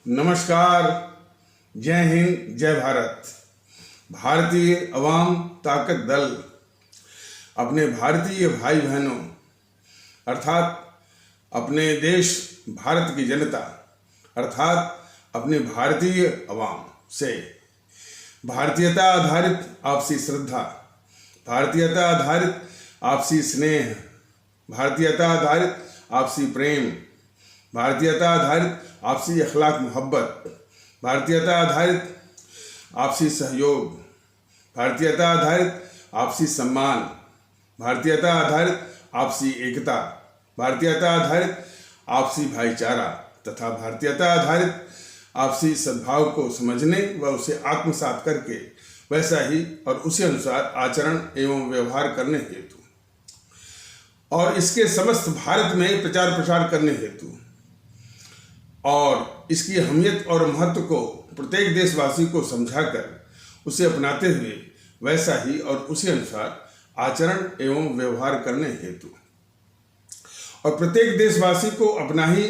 नमस्कार। जय हिंद, जय भारत। भारतीय अवाम ताकत दल अपने भारतीय भाई बहनों अर्थात अपने देश भारत की जनता अर्थात अपने भारतीय अवाम से भारतीयता आधारित आपसी श्रद्धा, भारतीयता आधारित आपसी स्नेह, भारतीयता आधारित आपसी प्रेम, भारतीयता आधारित आपसी अखलाक मोहब्बत, भारतीयता आधारित आपसी सहयोग, भारतीयता आधारित आपसी सम्मान, भारतीयता आधारित आपसी एकता, भारतीयता आधारित आपसी भाईचारा तथा भारतीयता आधारित आपसी सद्भाव को समझने व उसे आत्मसात करके वैसा ही और उसी अनुसार आचरण एवं व्यवहार करने हेतु और इसके समस्त भारत में प्रचार प्रसार करने हेतु और इसकी अहमियत और महत्व को प्रत्येक देशवासी को समझाकर उसे अपनाते हुए वैसा ही और उसी अनुसार आचरण एवं व्यवहार करने हेतु और प्रत्येक देशवासी को अपना ही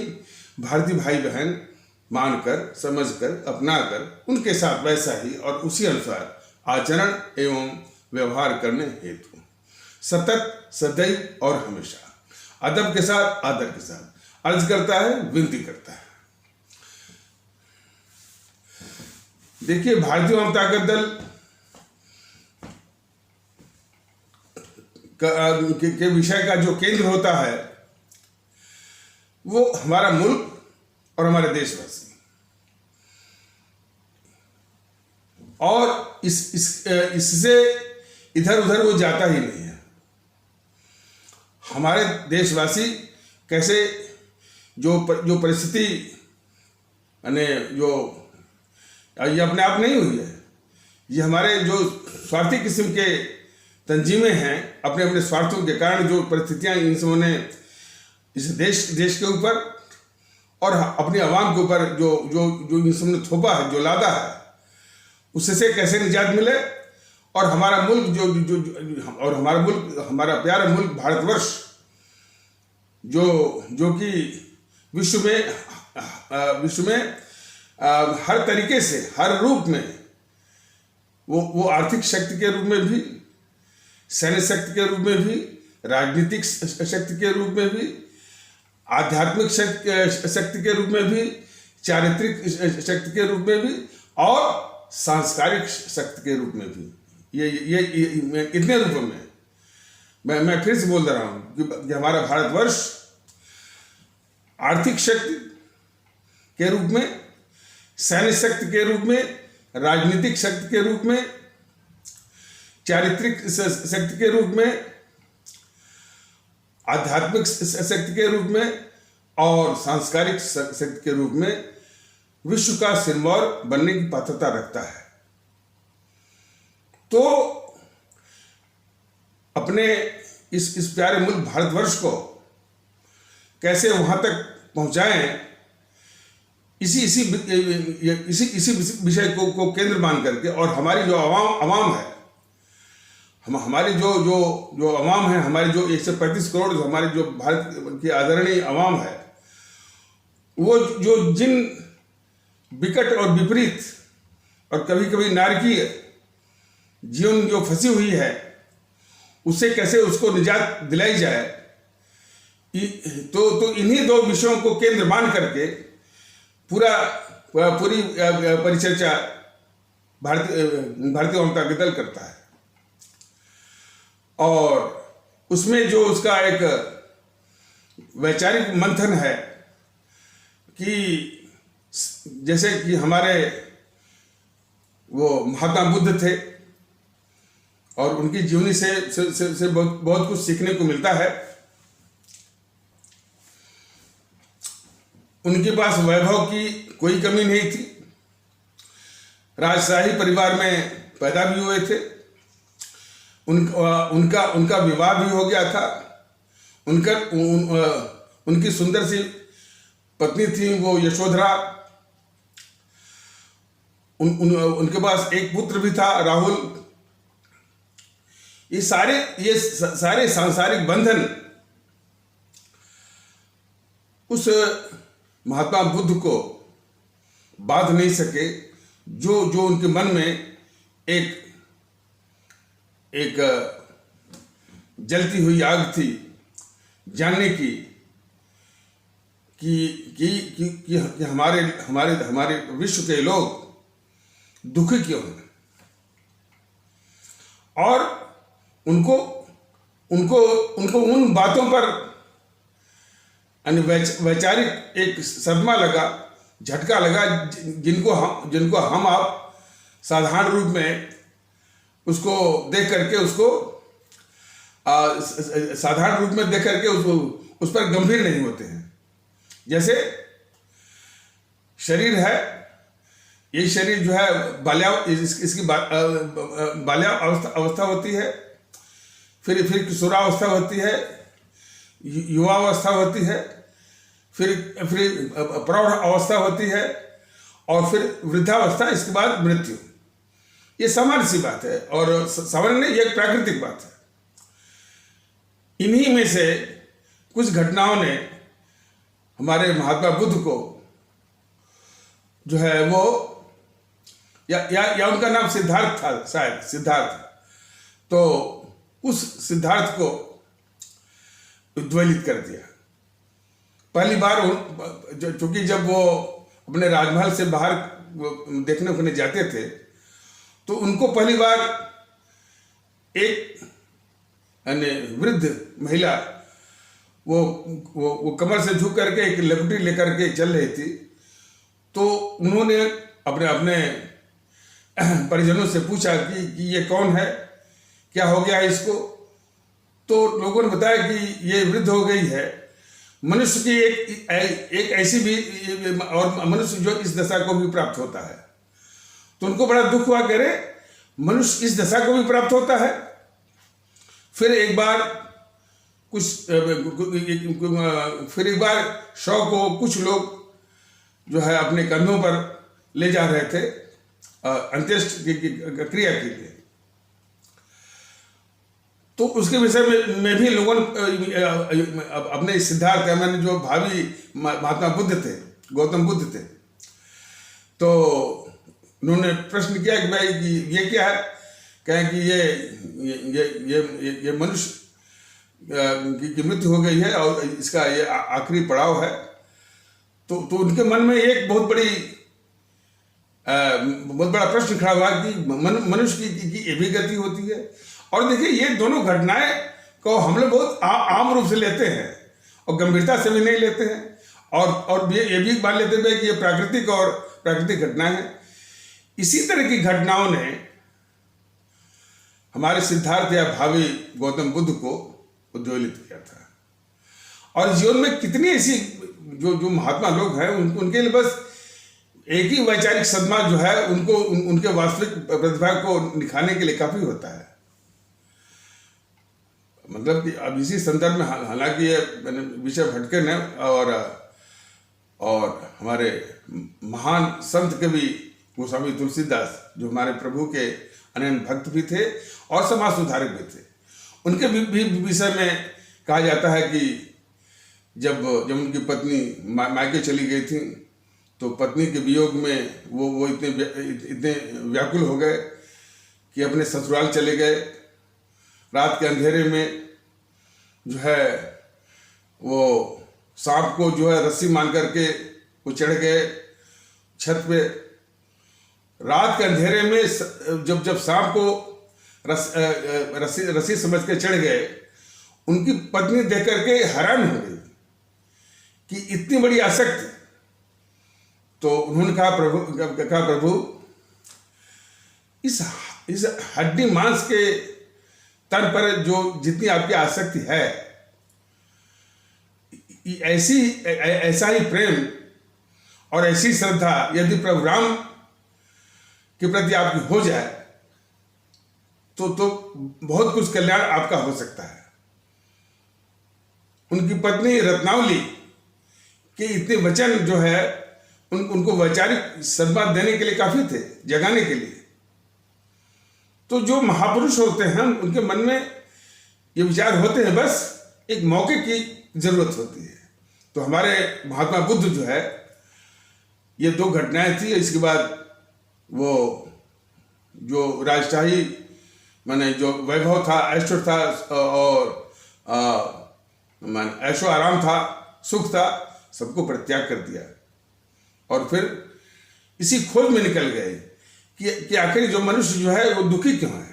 भारतीय भाई बहन मानकर, समझकर, अपनाकर उनके साथ वैसा ही और उसी अनुसार आचरण एवं व्यवहार करने हेतु सतत, सदैव और हमेशा अदब के साथ, आदर के साथ अर्ज करता है, विनती करता है। देखिए, भारतीय अवाम ताकत दल के विषय का जो केंद्र होता है वो हमारा मुल्क और हमारे देशवासी और इससे इधर उधर वो जाता ही नहीं है। हमारे देशवासी कैसे जो परिस्थिति यानी जो ये अपने आप नहीं हुई है, ये हमारे जो स्वार्थी किस्म के तंजीमें हैं, अपने अपने स्वार्थों के कारण जो परिस्थितियां इन सबों ने इस देश के ऊपर और अपनी आवाम के ऊपर जो इन सब ने थोपा है, जो लादा है, उससे कैसे निजात मिले और हमारा मुल्क और हमारा प्यारा मुल्क भारतवर्ष जो कि विश्व में हर तरीके से, हर रूप में वो आर्थिक शक्ति के रूप में भी, सैन्य शक्ति के रूप में भी, राजनीतिक शक्ति के रूप में भी, आध्यात्मिक शक्ति के रूप में भी, चारित्रिक शक्ति के रूप में भी और सांस्कारिक शक्ति के रूप में भी, ये इतने रूपों में मैं फिर से बोल रहा हूँ कि हमारा भारतवर्ष आर्थिक शक्ति के रूप में, सैन्य शक्ति के रूप में, राजनीतिक शक्ति के रूप में, चारित्रिक शक्ति के रूप में, आध्यात्मिक शक्ति के रूप में और सांस्कारिक शक्ति के रूप में विश्व का सिरमौर बनने की पात्रता रखता है। तो अपने इस प्यारे मुल्क भारतवर्ष को कैसे वहां तक पहुंचाएं, इसी विषय को केंद्र मान करके और हमारी जो अवाम है, हमारी जो अवाम है, हमारी जो 135 करोड़ हमारी जो भारत की आदरणीय अवाम है, वो जो जिन विकट और विपरीत और कभी कभी नारकीय जीवन जो फंसी हुई है, उससे कैसे उसको निजात दिलाई जाए, तो इन्हीं दो विषयों को केंद्र मान करके पूरी परिचर्चा भारतीय अवाम ताकत दल करता है। और उसमें जो उसका एक वैचारिक मंथन है कि जैसे कि हमारे वो महात्मा बुद्ध थे और उनकी जीवनी से बहुत कुछ सीखने को मिलता है। उनके पास वैभव की कोई कमी नहीं थी, राजशाही परिवार में पैदा भी हुए थे, उनका विवाह भी हो गया था, उनकी सुंदर सी पत्नी थी वो यशोधरा, उनके पास एक पुत्र भी था राहुल। ये सारे सांसारिक बंधन उस महात्मा बुद्ध को बांध नहीं सके, जो जो उनके मन में एक एक जलती हुई आग थी जानने की कि हमारे हमारे हमारे विश्व के लोग दुखी क्यों हैं, और उनको उनको उनको उन बातों पर वैचारिक एक सदमा लगा, झटका लगा, जिनको हम आप साधारण रूप में उसको देख करके उसको साधारण रूप में देख करके उस पर गंभीर नहीं होते हैं। जैसे शरीर है, ये शरीर जो है इसकी बाल्या अवस्था होती है, फिर किशोरावस्था होती है, युवावस्था होती है, फिर प्रौढ़ अवस्था होती है, और फिर वृद्धावस्था, इसके बाद मृत्यु। ये सामान्य सी बात है, और सामान्य नहीं, ये एक प्राकृतिक बात है। इन्हीं में से कुछ घटनाओं ने हमारे महात्मा बुद्ध को जो है वो या उनका नाम सिद्धार्थ था, शायद सिद्धार्थ, तो उस सिद्धार्थ को उद्वेलित कर दिया। पहली बार चूंकि जब वो अपने राजमहल से बाहर देखने जाते थे, तो उनको पहली बार एक वृद्ध महिला वो कमर से झुक करके एक लकड़ी लेकर के चल रही थी। तो उन्होंने अपने परिजनों से पूछा कि ये कौन है, क्या हो गया है इसको। तो लोगों ने बताया कि ये वृद्ध हो गई है। मनुष्य की एक ऐसी भी, और मनुष्य जो इस दशा को भी प्राप्त होता है, तो उनको बड़ा दुख हुआ, कह रहे मनुष्य इस दशा को भी प्राप्त होता है। फिर एक बार शव को कुछ लोग जो है अपने कंधों पर ले जा रहे थे अंत्येष्टि की क्रिया के लिए। तो उसके विषय में भी लोगों ने अपने सिद्धार्थ, मैंने जो भावी महात्मा बुद्ध थे, गौतम बुद्ध थे, तो उन्होंने प्रश्न किया कि भाई ये क्या है। कहें कि ये मनुष्य की मृत्यु हो गई है और इसका ये आखिरी पड़ाव है। तो उनके मन में एक बहुत बड़ा प्रश्न खड़ा हुआ कि मनुष्य की ये भी गति होती है। और देखिए, ये दोनों घटनाएं को हम लोग बहुत आम रूप से लेते हैं और गंभीरता से भी नहीं लेते हैं, और ये भी मान लेते हैं कि ये प्राकृतिक घटनाएं हैं। इसी तरह की घटनाओं ने हमारे सिद्धार्थ या भावी गौतम बुद्ध को उद्वेलित किया था। और जीवन में कितनी ऐसी जो महात्मा लोग हैं, उनके लिए बस एक ही वैचारिक सदमा जो है उनको उनके वास्तविक प्रतिभा को निखारने के लिए काफी होता है। मतलब कि अब इसी संदर्भ में, हालांकि ये विषय भटके न, और हमारे महान संत कवि गोस्वामी तुलसीदास, जो हमारे प्रभु के अनन्य भक्त भी थे और समाज सुधारक भी थे, उनके भी विषय में कहा जाता है कि जब उनकी पत्नी मायके चली गई थी, तो पत्नी के वियोग में वो इतने व्याकुल हो गए कि अपने ससुराल चले गए। रात के अंधेरे में जो है वो सांप को जो है रस्सी मान करके वो चढ़ गए छत पे। रात के अंधेरे में जब सांप को रस्सी समझ के चढ़ गए, उनकी पत्नी देख करके हैरान हो गई कि इतनी बड़ी आसक्ति। तो उन्होंने कहा प्रभु, इस हड्डी मांस के तन पर जो जितनी आपकी आसक्ति है, ऐसा ही प्रेम और ऐसी श्रद्धा यदि प्रभु राम के प्रति आपकी हो जाए तो बहुत कुछ कल्याण आपका हो सकता है। उनकी पत्नी रत्नावली के इतने वचन जो है उनको वैचारिक सद्भाव देने के लिए काफी थे, जगाने के लिए। तो जो महापुरुष होते हैं उनके मन में ये विचार होते हैं, बस एक मौके की जरूरत होती है। तो हमारे महात्मा बुद्ध जो है ये दो घटनाएं थी। इसके बाद वो जो राजशाही माने जो वैभव था, ऐश्वर्य था और ऐशो आराम था, सुख था, सबको परित्याग कर दिया। और फिर इसी खोज में निकल गए कि आखिर जो मनुष्य जो है वो दुखी क्यों है।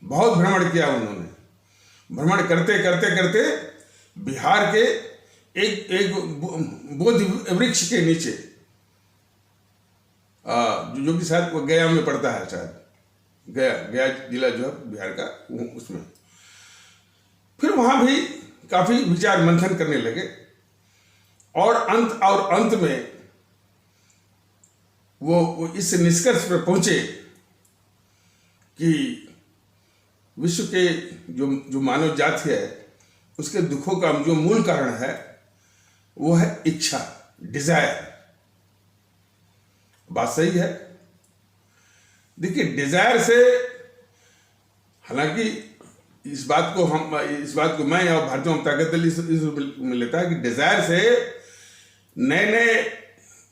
बहुत भ्रमण किया उन्होंने। भ्रमण करते करते करते बिहार के एक बोधि वृक्ष के नीचे, जो कि शायद गया में पड़ता है, शायद गया जिला जो है बिहार का, उसमें फिर वहां भी काफी विचार मंथन करने लगे और अंत में वो इस निष्कर्ष पर पहुंचे कि विश्व के जो मानव जाति है उसके दुखों का जो मूल कारण है वो है इच्छा, डिजायर। बात सही है। देखिए, डिजायर से, हालांकि इस बात को मैं और भारतीय ताकत दल इस में लेता है कि डिजायर से नए नए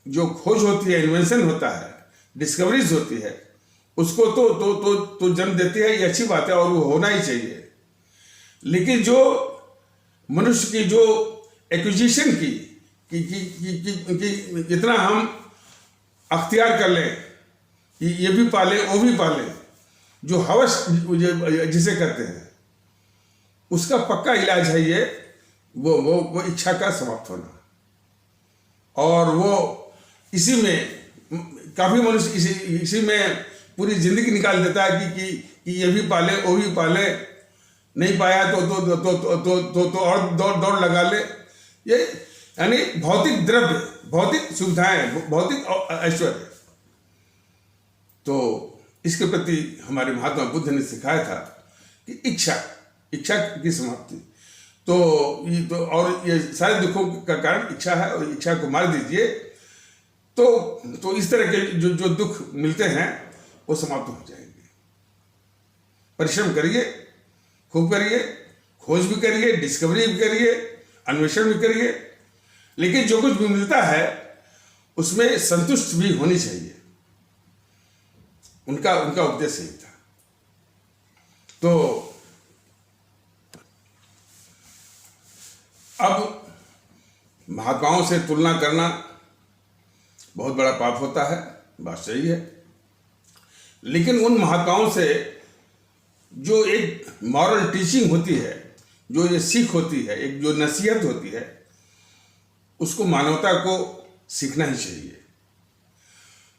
जो खोज होती है, इन्वेंशन होता है, डिस्कवरीज होती है, उसको तो जन्म देती है। ये अच्छी बात है और वो होना ही चाहिए। लेकिन जो मनुष्य की जो एक्विजिशन की इतना हम अख्तियार कर लें कि ये भी पाले वो भी पाले, जो हवस जिसे कहते हैं, उसका पक्का इलाज है ये वो इच्छा का समाप्त होना। और वो इसी में काफी मनुष्य इसी में पूरी जिंदगी निकाल देता है कि ये भी पाले वो भी पाले, नहीं पाया तो और दौड़ लगा ले। ये यानी भौतिक द्रव्य, भौतिक सुविधाएं, भौतिक ऐश्वर्य। तो इसके प्रति हमारे महात्मा बुद्ध ने सिखाया था कि इच्छा की समाप्ति। तो और ये सारे दुखों का कारण इच्छा है, और इच्छा को मार दीजिए तो इस तरह के जो दुख मिलते हैं वो समाप्त हो जाएंगे। परिश्रम करिए, खूब करिए, खोज भी करिए, डिस्कवरी भी करिए, अन्वेषण भी करिए, लेकिन जो कुछ भी मिलता है उसमें संतुष्ट भी होनी चाहिए। उनका उपदेश यही था। तो अब महात्माओं से तुलना करना बहुत बड़ा पाप होता है, बात सही है। लेकिन उन महात्माओं से जो एक मॉरल टीचिंग होती है, जो ये सीख होती है, एक जो नसीहत होती है, उसको मानवता को सीखना ही चाहिए।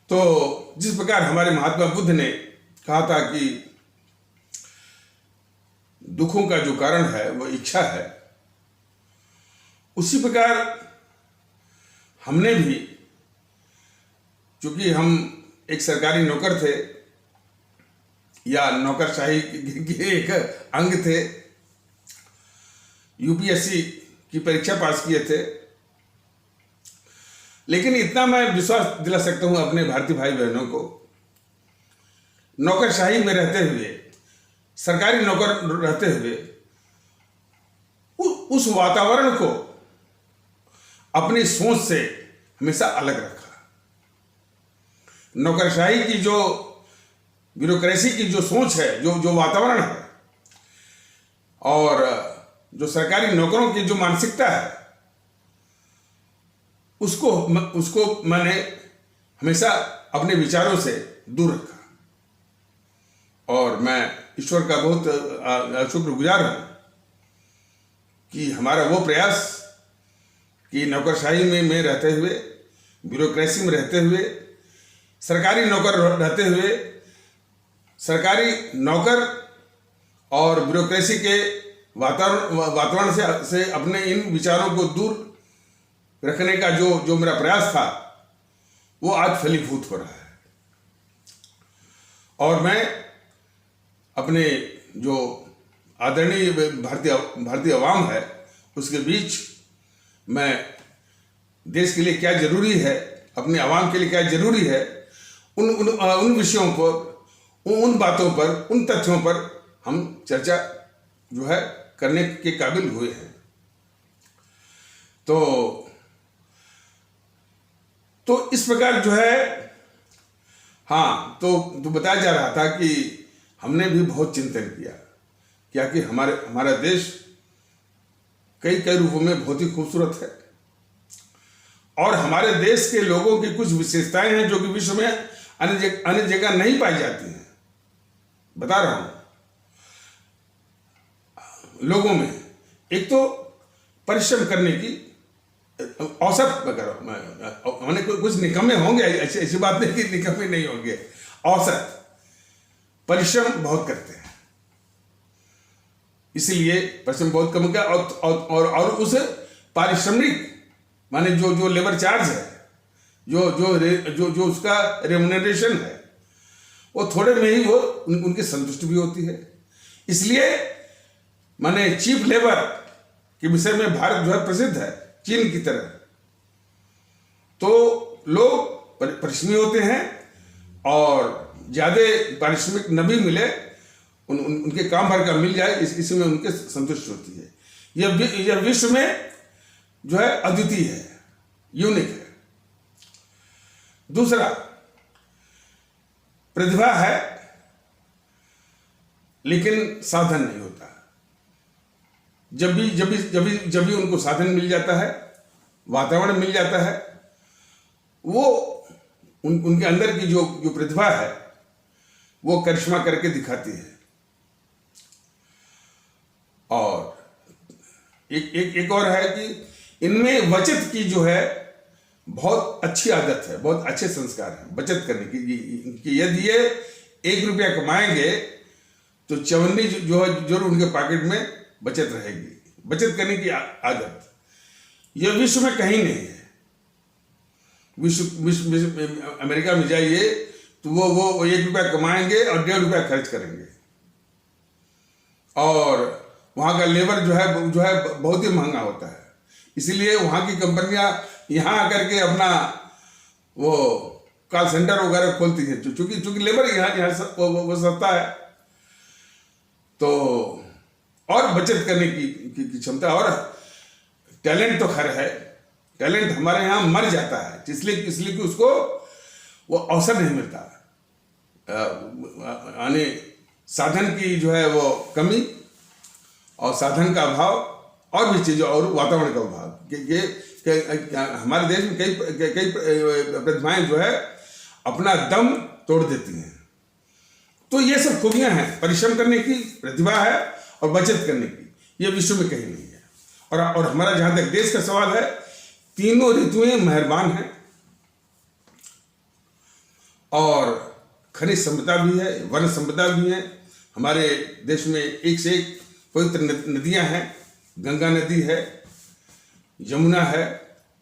तो जिस प्रकार हमारे महात्मा बुद्ध ने कहा था कि दुखों का जो कारण है वो इच्छा है, उसी प्रकार हमने भी, चूंकि हम एक सरकारी नौकर थे या नौकरशाही के एक अंग थे, यूपीएससी की परीक्षा पास किए थे, लेकिन इतना मैं विश्वास दिला सकता हूं अपने भारतीय भाई बहनों को, नौकरशाही में रहते हुए, सरकारी नौकर रहते हुए, उस वातावरण को अपनी सोच से हमेशा अलग रखा। नौकरशाही की जो ब्यूरोक्रेसी की जो सोच है, जो वातावरण है, और जो सरकारी नौकरों की जो मानसिकता है, उसको मैंने हमेशा अपने विचारों से दूर रखा। और मैं ईश्वर का बहुत शुक्रगुजार हूं कि हमारा वो प्रयास कि नौकरशाही में रहते हुए, ब्यूरोक्रेसी में रहते हुए, सरकारी नौकर रहते हुए, सरकारी नौकर और ब्यूरोक्रेसी के वातावरण से अपने इन विचारों को दूर रखने का जो मेरा प्रयास था, वो आज फलीभूत हो रहा है। और मैं अपने जो आदरणीय भारतीय अवाम है, उसके बीच मैं देश के लिए क्या जरूरी है, अपने अवाम के लिए क्या जरूरी है, उन विषयों पर, उन बातों पर, उन तथ्यों पर हम चर्चा जो है करने के काबिल हुए हैं। तो तो इस प्रकार जो है, हाँ, तो बताया जा रहा था कि हमने भी बहुत चिंतन किया क्या कि हमारा देश कई कई रूपों में बहुत ही खूबसूरत है और हमारे देश के लोगों की कुछ विशेषताएं हैं जो कि विश्व में अन्य जगह नहीं पाई जाती हैं। बता रहा हूं, लोगों में एक तो परिश्रम करने की औसत वगैरह, मैंने कुछ निकम्मे होंगे, ऐसी बात नहीं कि निकम्मे नहीं होंगे, औसत परिश्रम बहुत करते हैं, इसलिए परिश्रम बहुत कम किया और उस पारिश्रमिक माने जो लेबर चार्ज है, जो उसका रेम्युनरेशन है, वो थोड़े में ही वो उनकी संतुष्टि भी होती है। इसलिए माने चीप लेबर के विषय में भारत जो है प्रसिद्ध है, चीन की तरह। तो लोग परिश्रमी होते हैं और ज्यादा पारिश्रमिक न भी मिले, उनके काम भर का मिल जाए, इसी में उनके संतुष्टि होती है। यह विश्व में जो है अद्वितीय है, यूनिक है। दूसरा, प्रतिभा है लेकिन साधन नहीं होता। जब भी उनको साधन मिल जाता है, वातावरण मिल जाता है, वो उनके अंदर की जो प्रतिभा है वो करिश्मा करके दिखाती है। और एक और है कि इनमें बचत की जो है बहुत अच्छी आदत है, बहुत अच्छे संस्कार हैं बचत करने की। यदि ये 1 रुपया कमाएंगे तो 54 जो है जरूर उनके पॉकेट में बचत रहेगी। बचत करने की आदत यह विश्व में कहीं नहीं है। विश्व अमेरिका में जाइए तो वो 1 रुपया कमाएंगे और 1.5 रुपया खर्च करेंगे, और वहाँ का लेबर जो है बहुत ही महंगा होता है। इसीलिए वहाँ की कंपनियां यहाँ आकर के अपना वो कॉल सेंटर वगैरह खोलती है, चूंकि लेबर यहाँ वो सस्ता है। तो और बचत करने की क्षमता और टैलेंट तो खैर है, टैलेंट हमारे यहाँ मर जाता है इसलिए कि उसको वो अवसर नहीं मिलता, यानी साधन की जो है वो कमी और साधन का अभाव और भी चीज़ों और वातावरण का अभाव। हमारे देश में कई प्रतिभाएं जो है अपना दम तोड़ देती हैं। तो ये सब खूबियां हैं, परिश्रम करने की प्रतिभा है और बचत करने की, ये विश्व में कहीं नहीं है। और हमारा जहां तक देश का सवाल है, तीनों ऋतुएं मेहरबान हैं और खनिज संपदा भी है, वन संपदा भी है। हमारे देश में एक से एक पवित्र नदियां हैं, गंगा नदी है, यमुना है,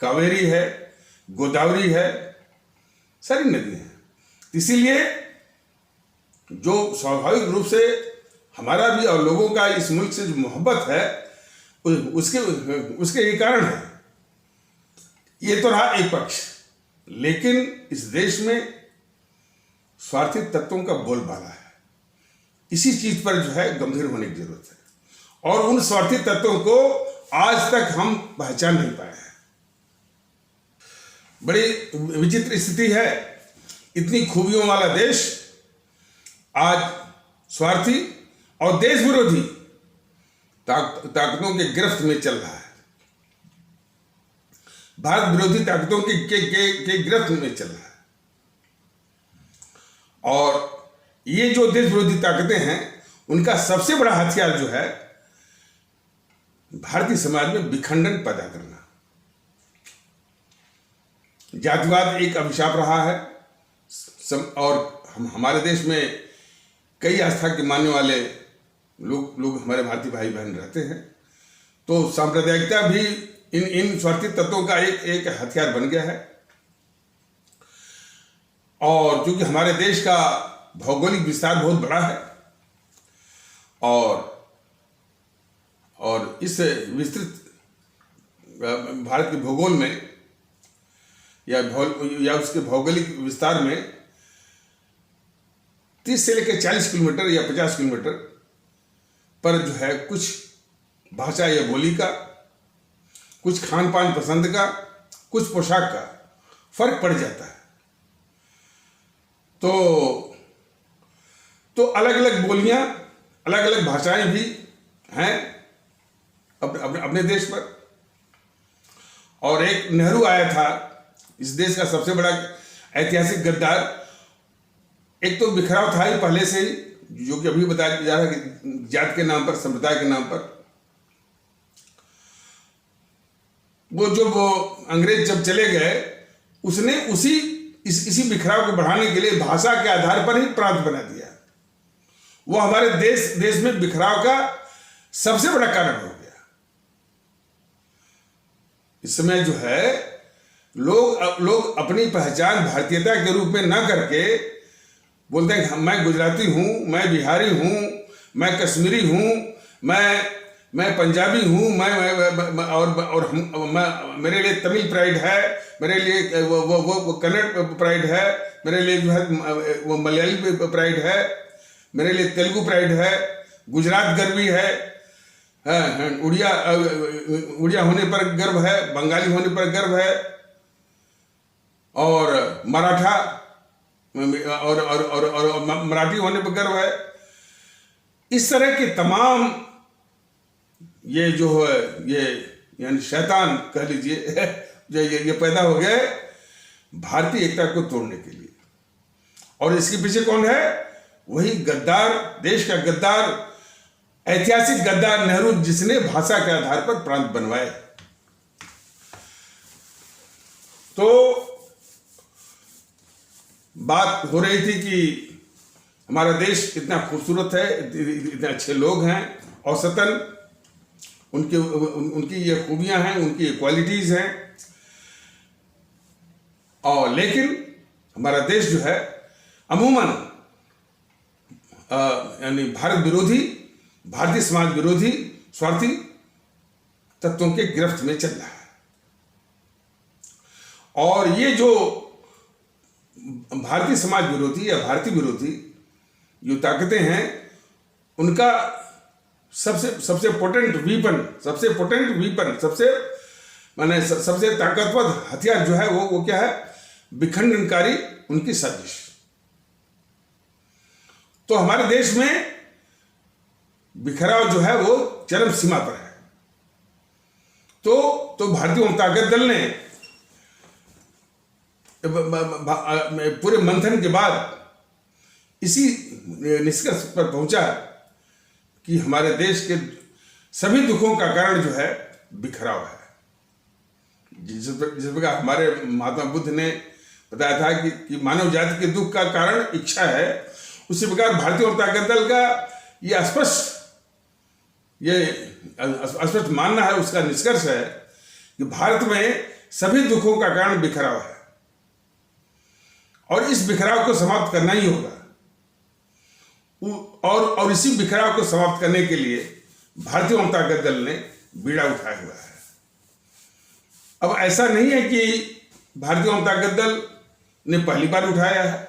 कावेरी है, गोदावरी है, सारी नदियां हैं। इसीलिए जो स्वाभाविक रूप से हमारा भी और लोगों का इस मुल्क से जो मोहब्बत है उसके ये कारण है। ये तो रहा एक पक्ष, लेकिन इस देश में स्वार्थी तत्वों का बोलबाला है। इसी चीज पर जो है गंभीर होने की जरूरत है, और उन स्वार्थी तत्वों को आज तक हम पहचान नहीं पाए हैं। बड़ी विचित्र स्थिति है, इतनी खूबियों वाला देश आज स्वार्थी और देश विरोधी ताकतों के गिरफ्त में चल रहा है। भारत विरोधी ताकतों के गिरफ्त में चल रहा है। और ये जो देश विरोधी ताकतें हैं, उनका सबसे बड़ा हथियार जो है भारतीय समाज में विखंडन पैदा करना। जातिवाद एक अभिशाप रहा है, और हमारे देश में कई आस्था के मानने वाले लोग हमारे भारतीय भाई बहन रहते हैं। तो सांप्रदायिकता भी इन स्वार्थी तत्वों का एक हथियार बन गया है। और क्योंकि हमारे देश का भौगोलिक विस्तार बहुत बड़ा है, और इस विस्तृत भारत के भूगोल में या उसके भौगोलिक विस्तार में 30 से लेकर 40 किलोमीटर या 50 किलोमीटर पर जो है कुछ भाषा या बोली का, कुछ खान पान पसंद का, कुछ पोशाक का फर्क पड़ जाता है। तो अलग अलग बोलियां, अलग अलग भाषाएं भी हैं अपने देश पर। और एक नेहरू आया था, इस देश का सबसे बड़ा ऐतिहासिक गद्दार। एक तो बिखराव था ही पहले से ही, जो कि अभी बताया जा रहा है कि जात के नाम पर, संप्रदाय के नाम पर। वो अंग्रेज जब चले गए, उसने इसी बिखराव को बढ़ाने के लिए भाषा के आधार पर ही प्रांत बना दिया। वो हमारे देश में बिखराव का सबसे बड़ा कारण हो गया। इस समय जो है लोग अपनी पहचान भारतीयता के रूप में ना करके बोलते हैं कि मैं गुजराती हूं, मैं बिहारी हूं, मैं कश्मीरी हूं, मैं पंजाबी हूं, मेरे लिए तमिल प्राइड है, मेरे लिए वो कन्नड़ प्राइड है, मेरे लिए जो है वो मलयाली प्राइड है, मेरे लिए तेलुगु प्राइड है, गुजरात गर्वी है, उड़िया होने पर गर्व है, बंगाली होने पर गर्व है, और मराठा और मराठी होने पर गर्व है। इस तरह के तमाम ये जो है ये यानी शैतान कह लीजिए जो ये पैदा हो गए भारतीय एकता को तोड़ने के लिए। और इसके पीछे कौन है? वही गद्दार, देश का गद्दार, ऐतिहासिक गद्दार नेहरू, जिसने भाषा के आधार पर प्रांत बनवाए। तो बात हो रही थी कि हमारा देश कितना खूबसूरत है, इतने अच्छे लोग हैं, औसतन उनकी ये खूबियां हैं, उनकी ये क्वालिटीज हैं, और लेकिन हमारा देश जो है अमूमन यानी भारत विरोधी, भारतीय समाज विरोधी, स्वार्थी तत्वों के गिरफ्त में चल रहा है। और ये जो भारतीय समाज विरोधी या भारतीय विरोधी जो ताकतें हैं, उनका सबसे पोटेंट वीपन, सबसे ताकतवर हथियार जो है वो क्या है? विखंडनकारी उनकी साजिश। तो हमारे देश में बिखराव जो है वो चरम सीमा पर है। तो भारतीय ताकत दल ने पूरे मंथन के बाद इसी निष्कर्ष पर पहुंचा कि हमारे देश के सभी दुखों का कारण जो है बिखराव है। जिस प्रकार हमारे महात्मा बुद्ध ने बताया था कि मानव जाति के दुख का कारण इच्छा है, उसी प्रकार भारतीय ताकत दल का ये स्पष्ट मानना है, उसका निष्कर्ष है कि भारत में सभी दुखों का कारण बिखराव है और इस बिखराव को समाप्त करना ही होगा। और इसी बिखराव को समाप्त करने के लिए भारतीय ताकत दल ने बीड़ा उठाया हुआ है। अब ऐसा नहीं है कि भारतीय ताकत दल ने पहली बार उठाया है।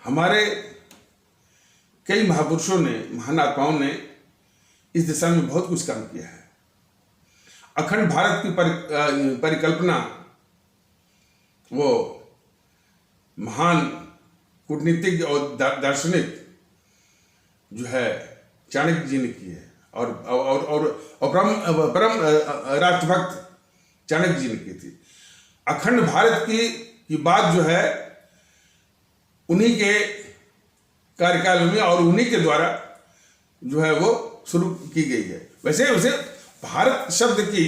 हमारे कई महापुरुषों ने, महान आत्माओं ने इस दिशा में बहुत कुछ काम किया है। अखंड भारत की परिकल्पना वो महान कूटनीतिज्ञ और दार्शनिक जो है चाणक्य जी ने की है, और परम राष्ट्रभक्त चाणक्य जी ने की थी। अखंड भारत की बात जो है उन्हीं के कार्यकाल में और उन्हीं के द्वारा जो है वो शुरू की गई है। वैसे भारत शब्द की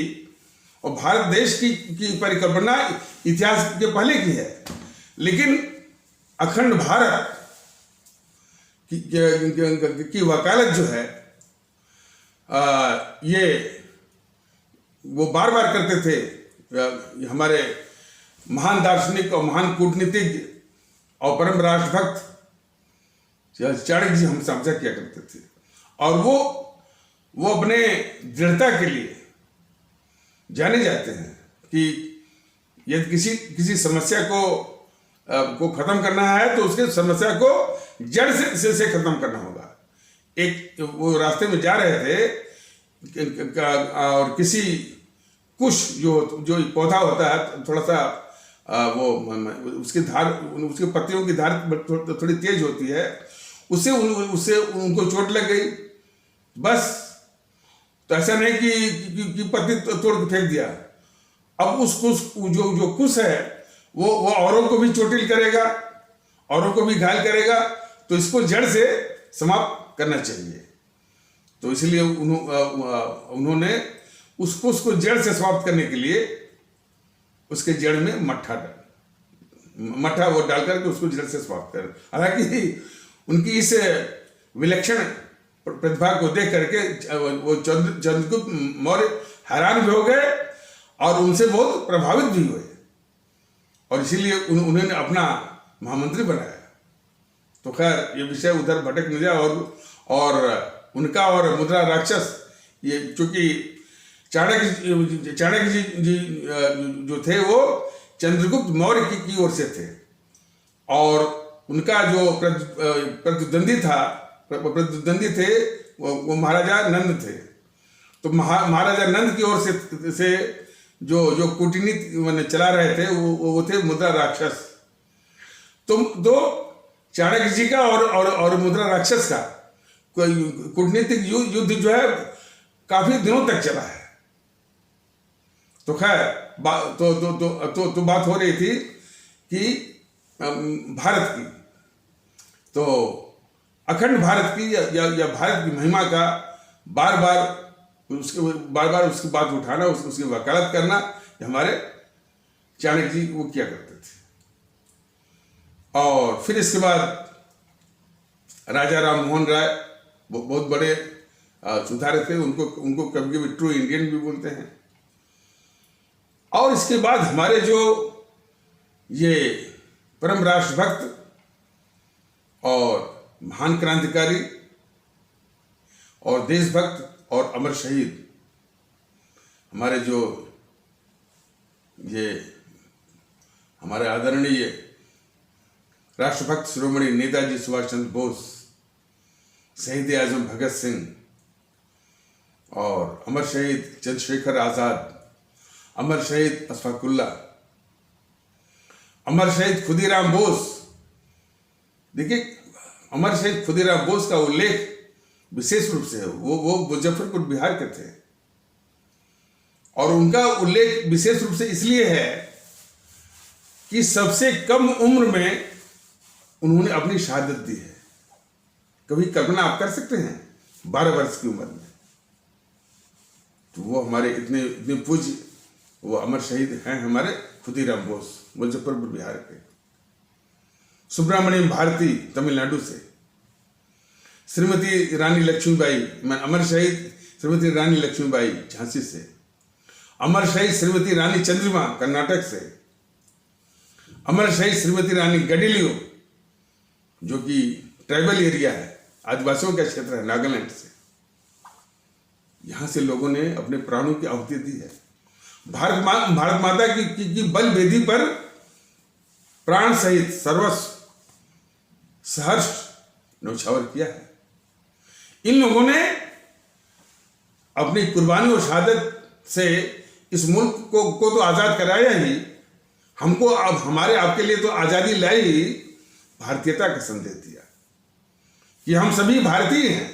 और भारत देश की परिकल्पना इतिहास के पहले की है, लेकिन अखंड भारत की वकालत जो है ये वो बार बार करते थे हमारे महान दार्शनिक और महान कूटनीतिज्ञ और परम राष्ट्रभक्त चाणक्य जी हमसे किया करते थे। और वो अपने दृढ़ता के लिए जाने जाते हैं कि यदि किसी समस्या को खत्म करना है तो उसके समस्या को जड़ से खत्म करना होगा। एक वो रास्ते में जा रहे थे और किसी कुश जो पौधा होता है, थोड़ा सा उसकी धार, उसके पत्तियों की धार थोड़ी तेज होती है, उससे उनको चोट लग गई बस। तो ऐसा नहीं कि पत्ती तोड़ के फेंक दिया। अब उस कुश जो कुश है वो औरों को भी चोटिल करेगा, औरों को भी घायल करेगा, तो इसको जड़ से समाप्त करना चाहिए। तो इसलिए उन्होंने उस कुश को जड़ से समाप्त करने के लिए उसके जड़ में मट्ठा वो डाल करके उसको जड़ से समाप्त कर। हालांकि उनकी इस विलक्षण प्रतिभा को देख करके वो चंद्रगुप्त मौर्य हैरान भी हो गए और उनसे बहुत प्रभावित भी हुए, और इसीलिए उन्होंने अपना महामंत्री बनाया। तो खैर ये विषय उधर भटक नहीं गया। और उनका और मुद्रा राक्षस, ये चूंकि चाणक्य जी जो थे वो चंद्रगुप्त मौर्य की ओर से थे, और उनका जो प्रतिद्वंदी थे वो महाराजा नंद थे। तो महाराजा नंद की ओर से जो कूटनीति मैंने चला रहे थे वो थे मुद्रा राक्षस। तो दो चाणक्य जी का और मुद्रा राक्षस का कूटनीतिक युद्ध जो है काफी दिनों तक चला है। तो खैर तो बात हो रही थी कि भारत की, तो अखंड भारत की या भारत की महिमा का बार बार उसकी बात उठाना, उसकी वकालत करना, हमारे चाणक्य जी वो किया करते थे। और फिर इसके बाद राजा राम मोहन राय वो बहुत बड़े सुधारक थे, उनको कभी कभी ट्रू इंडियन भी बोलते हैं। और इसके बाद हमारे जो ये परम राष्ट्रभक्त और महान क्रांतिकारी और देशभक्त और अमर शहीद हमारे जो ये हमारे आदरणीय राष्ट्रभक्त शिरोमणि नेताजी सुभाष चंद्र बोस, शहीद आजम भगत सिंह और अमर शहीद चंद्रशेखर आजाद, अमर शहीद अशफाक उल्लाह, अमर शहीद खुदीराम बोस। देखिए, अमर शहीद खुदीराम बोस का उल्लेख विशेष रूप से है, वो मुजफ्फरपुर बिहार के थे, और उनका उल्लेख विशेष रूप से इसलिए है कि सबसे कम उम्र में उन्होंने अपनी शहादत दी है। कभी कल्पना आप कर सकते हैं 12 वर्ष की उम्र में? तो वो हमारे इतने पूज्य वो अमर शहीद हैं हमारे खुदीराम बोस, मुजफ्फरपुर बिहार के। सुब्रमण्यम भारती तमिलनाडु से, श्रीमती रानी लक्ष्मीबाई, अमर शहीद श्रीमती रानी लक्ष्मीबाई झांसी से, अमर शहीद श्रीमती रानी चंद्रिमा कर्नाटक से, अमर शहीद श्रीमती रानी गडिलियो जो कि ट्राइबल एरिया है, आदिवासियों का क्षेत्र है, नागालैंड से। यहां से लोगों ने अपने प्राणों की आहुति दी है। भारत माता की बल वेदी पर प्राण सहित सर्वस्व सहर्ष न्यौछावर किया है। इन लोगों ने अपनी कुर्बानी और शहादत से इस मुल्क को तो आजाद कराया ही, हमको अब हमारे आपके लिए तो आजादी लाई ही, भारतीयता का संदेश दिया कि हम सभी भारतीय हैं,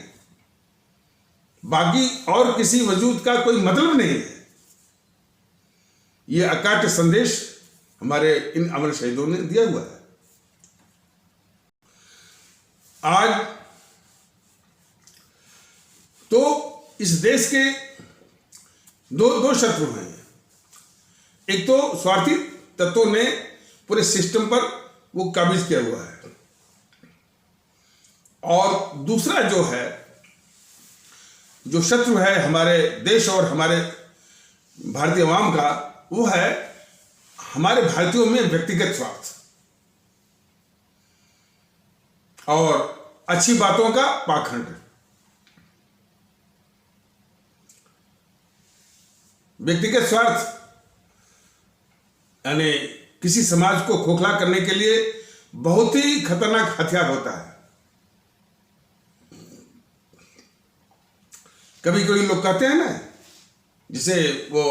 बाकी और किसी वजूद का कोई मतलब नहीं है। ये अकाट्य संदेश हमारे इन अमर शहीदों ने दिया हुआ है। आज तो इस देश के दो शत्रु हैं। एक तो स्वार्थी तत्वों ने पूरे सिस्टम पर वो काबिज किया हुआ है, और दूसरा जो शत्रु है हमारे देश और हमारे भारतीय अवाम का, वो है हमारे भारतीयों में व्यक्तिगत स्वार्थ और अच्छी बातों का पाखंड। व्यक्तिगत स्वार्थ यानी किसी समाज को खोखला करने के लिए बहुत ही खतरनाक हथियार होता है। कभी कभी लोग कहते हैं ना, जिसे वो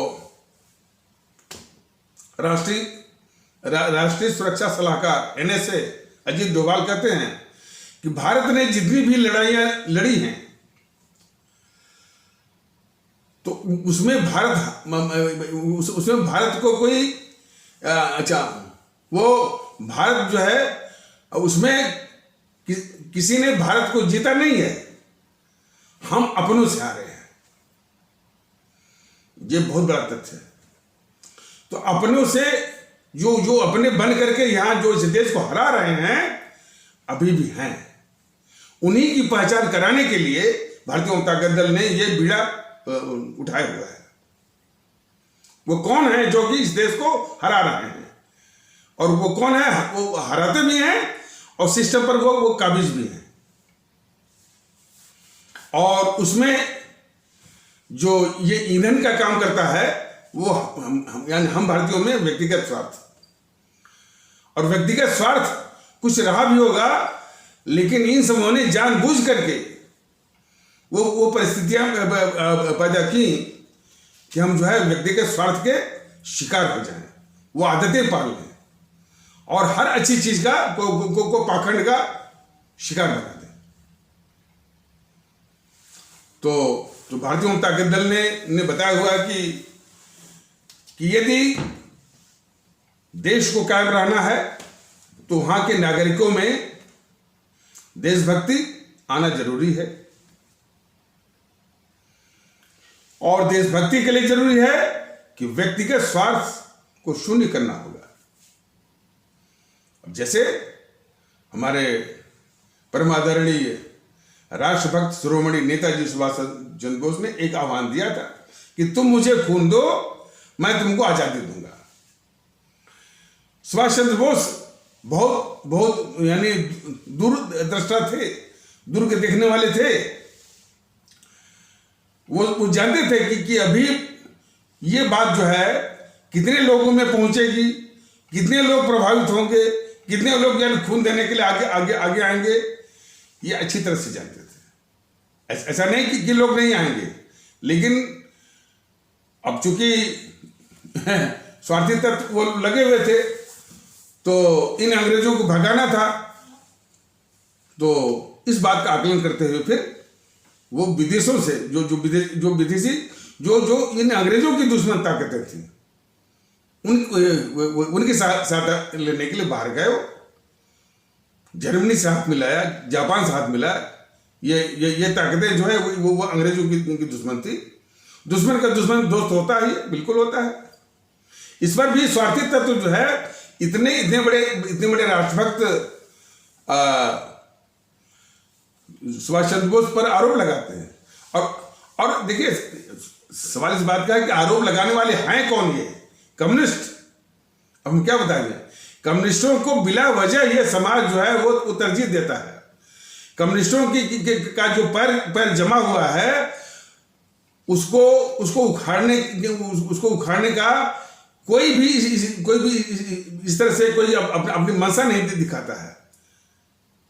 राष्ट्रीय सुरक्षा सलाहकार NSA अजीत डोभाल कहते हैं कि भारत ने जितनी भी लड़ाइयां लड़ी हैं तो उसमें भारत को कोई वो भारत जो है उसमें किसी ने भारत को जीता नहीं है, हम अपनों से हारे हैं। ये बहुत बड़ा तथ्य है। तो अपनों से जो अपने बन करके यहां जो इस देश को हरा रहे हैं अभी भी हैं, उन्हीं की पहचान कराने के लिए भारतीय जनता दल ने यह बीड़ा उठाया हुआ है। वो कौन है जो कि इस देश को हरा रहे हैं, और वो कौन है, वो हराते भी हैं और सिस्टम पर वो काबिज भी हैं। और उसमें जो ये ईंधन का काम करता है वो यानी हम भारतीयों में व्यक्तिगत स्वार्थ, और व्यक्तिगत स्वार्थ कुछ रहा भी होगा, लेकिन इन समूहों ने जानबूझ करके वो परिस्थितियां पैदा की कि हम जो है व्यक्तिगत स्वार्थ के शिकार हो जाएं, वो आदतें पाल लें और हर अच्छी चीज का को पाखंड का शिकार बना दें। तो भारतीय जनता दल ने बताया हुआ कि यदि देश को कायम रहना है तो वहां के नागरिकों में देशभक्ति आना जरूरी है, और देशभक्ति के लिए जरूरी है कि व्यक्तिगत स्वार्थ को शून्य करना होगा। अब जैसे हमारे परम आदरणीय राष्ट्रभक्त शिरोमणि नेताजी सुभाष चंद्र बोस ने एक आह्वान दिया था कि तुम मुझे खून दो, मैं तुमको आजादी दूंगा। सुभाष चंद्र बोस बहुत यानी दूरदृष्टा थे, दूर के देखने वाले थे। वो जानते थे कि अभी ये बात जो है कितने लोगों में पहुंचेगी, कितने लोग प्रभावित होंगे, कितने लोग यानी खून देने के लिए आगे आएंगे, ये अच्छी तरह से जानते थे। ऐसा नहीं कि लोग नहीं आएंगे, लेकिन अब चूंकि स्वार्थी तत्व वो लगे हुए थे तो इन अंग्रेजों को भगाना था। तो इस बात का आकलन करते हुए फिर वो विदेशों से जो विदेशी जो इन अंग्रेजों की दुश्मन ताकतें थी उनके साथ लेने के लिए बाहर गए। जर्मनी से हाथ मिलाया, जापान से हाथ मिलाया। ये ताकतें जो है वो अंग्रेजों की उनकी दुश्मन थी। दुश्मन का दुश्मन दोस्त होता ही, बिल्कुल होता है। इस पर भी स्वार्थी तत्व जो है इतने बड़े राष्ट्रभक्त सुभाष चंद्र बोस पर आरोप लगाते हैं। और देखिए सवाल इस बात का है कि आरोप लगाने वाले हैं कौन? ये कम्युनिस्ट। अब हम क्या बताएंगे? कम्युनिस्टों को बिला वजह ये समाज जो है वो तरजीह देता है। कम्युनिस्टों का जो पैर जमा हुआ है उसको उखाड़ने का कोई भी इस तरह से कोई अपनी मंशा नहीं दिखाता है।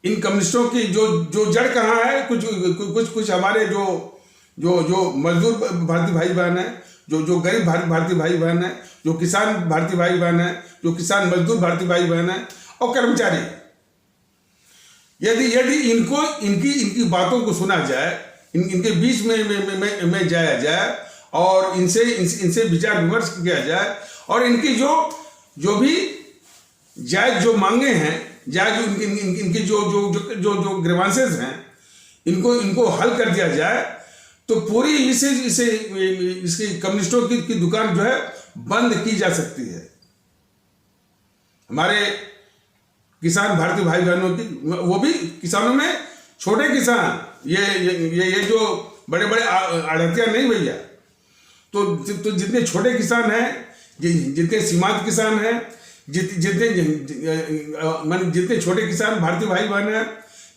इन कम्युनिस्टों की जो जड़ कहाँ है? कुछ हमारे जो मजदूर भारतीय भाई बहन है, जो गरीब भारतीय भाई बहन है, जो किसान भारतीय भाई बहन है, जो किसान मजदूर भारतीय भाई बहन है, और कर्मचारी। यदि इनकी बातों को सुना जाए, इनके बीच में जाया जाए और इनसे विचार विमर्श किया जाए, और इनकी जो भी जायज जो मांगे हैं, जायज इनकी जो ग्रीवांसेस हैं, इनको हल कर दिया जाए तो पूरी इसकी कम्युनिस्टों की दुकान जो है बंद की जा सकती है। हमारे किसान भारतीय भाई बहनों की, वो भी किसानों में छोटे किसान, ये जो बड़े आढ़तिया नहीं भैया, तो जितने छोटे किसान हैं, जितने सीमांत किसान हैं, जितने छोटे किसान भारतीय भाई बहन हैं,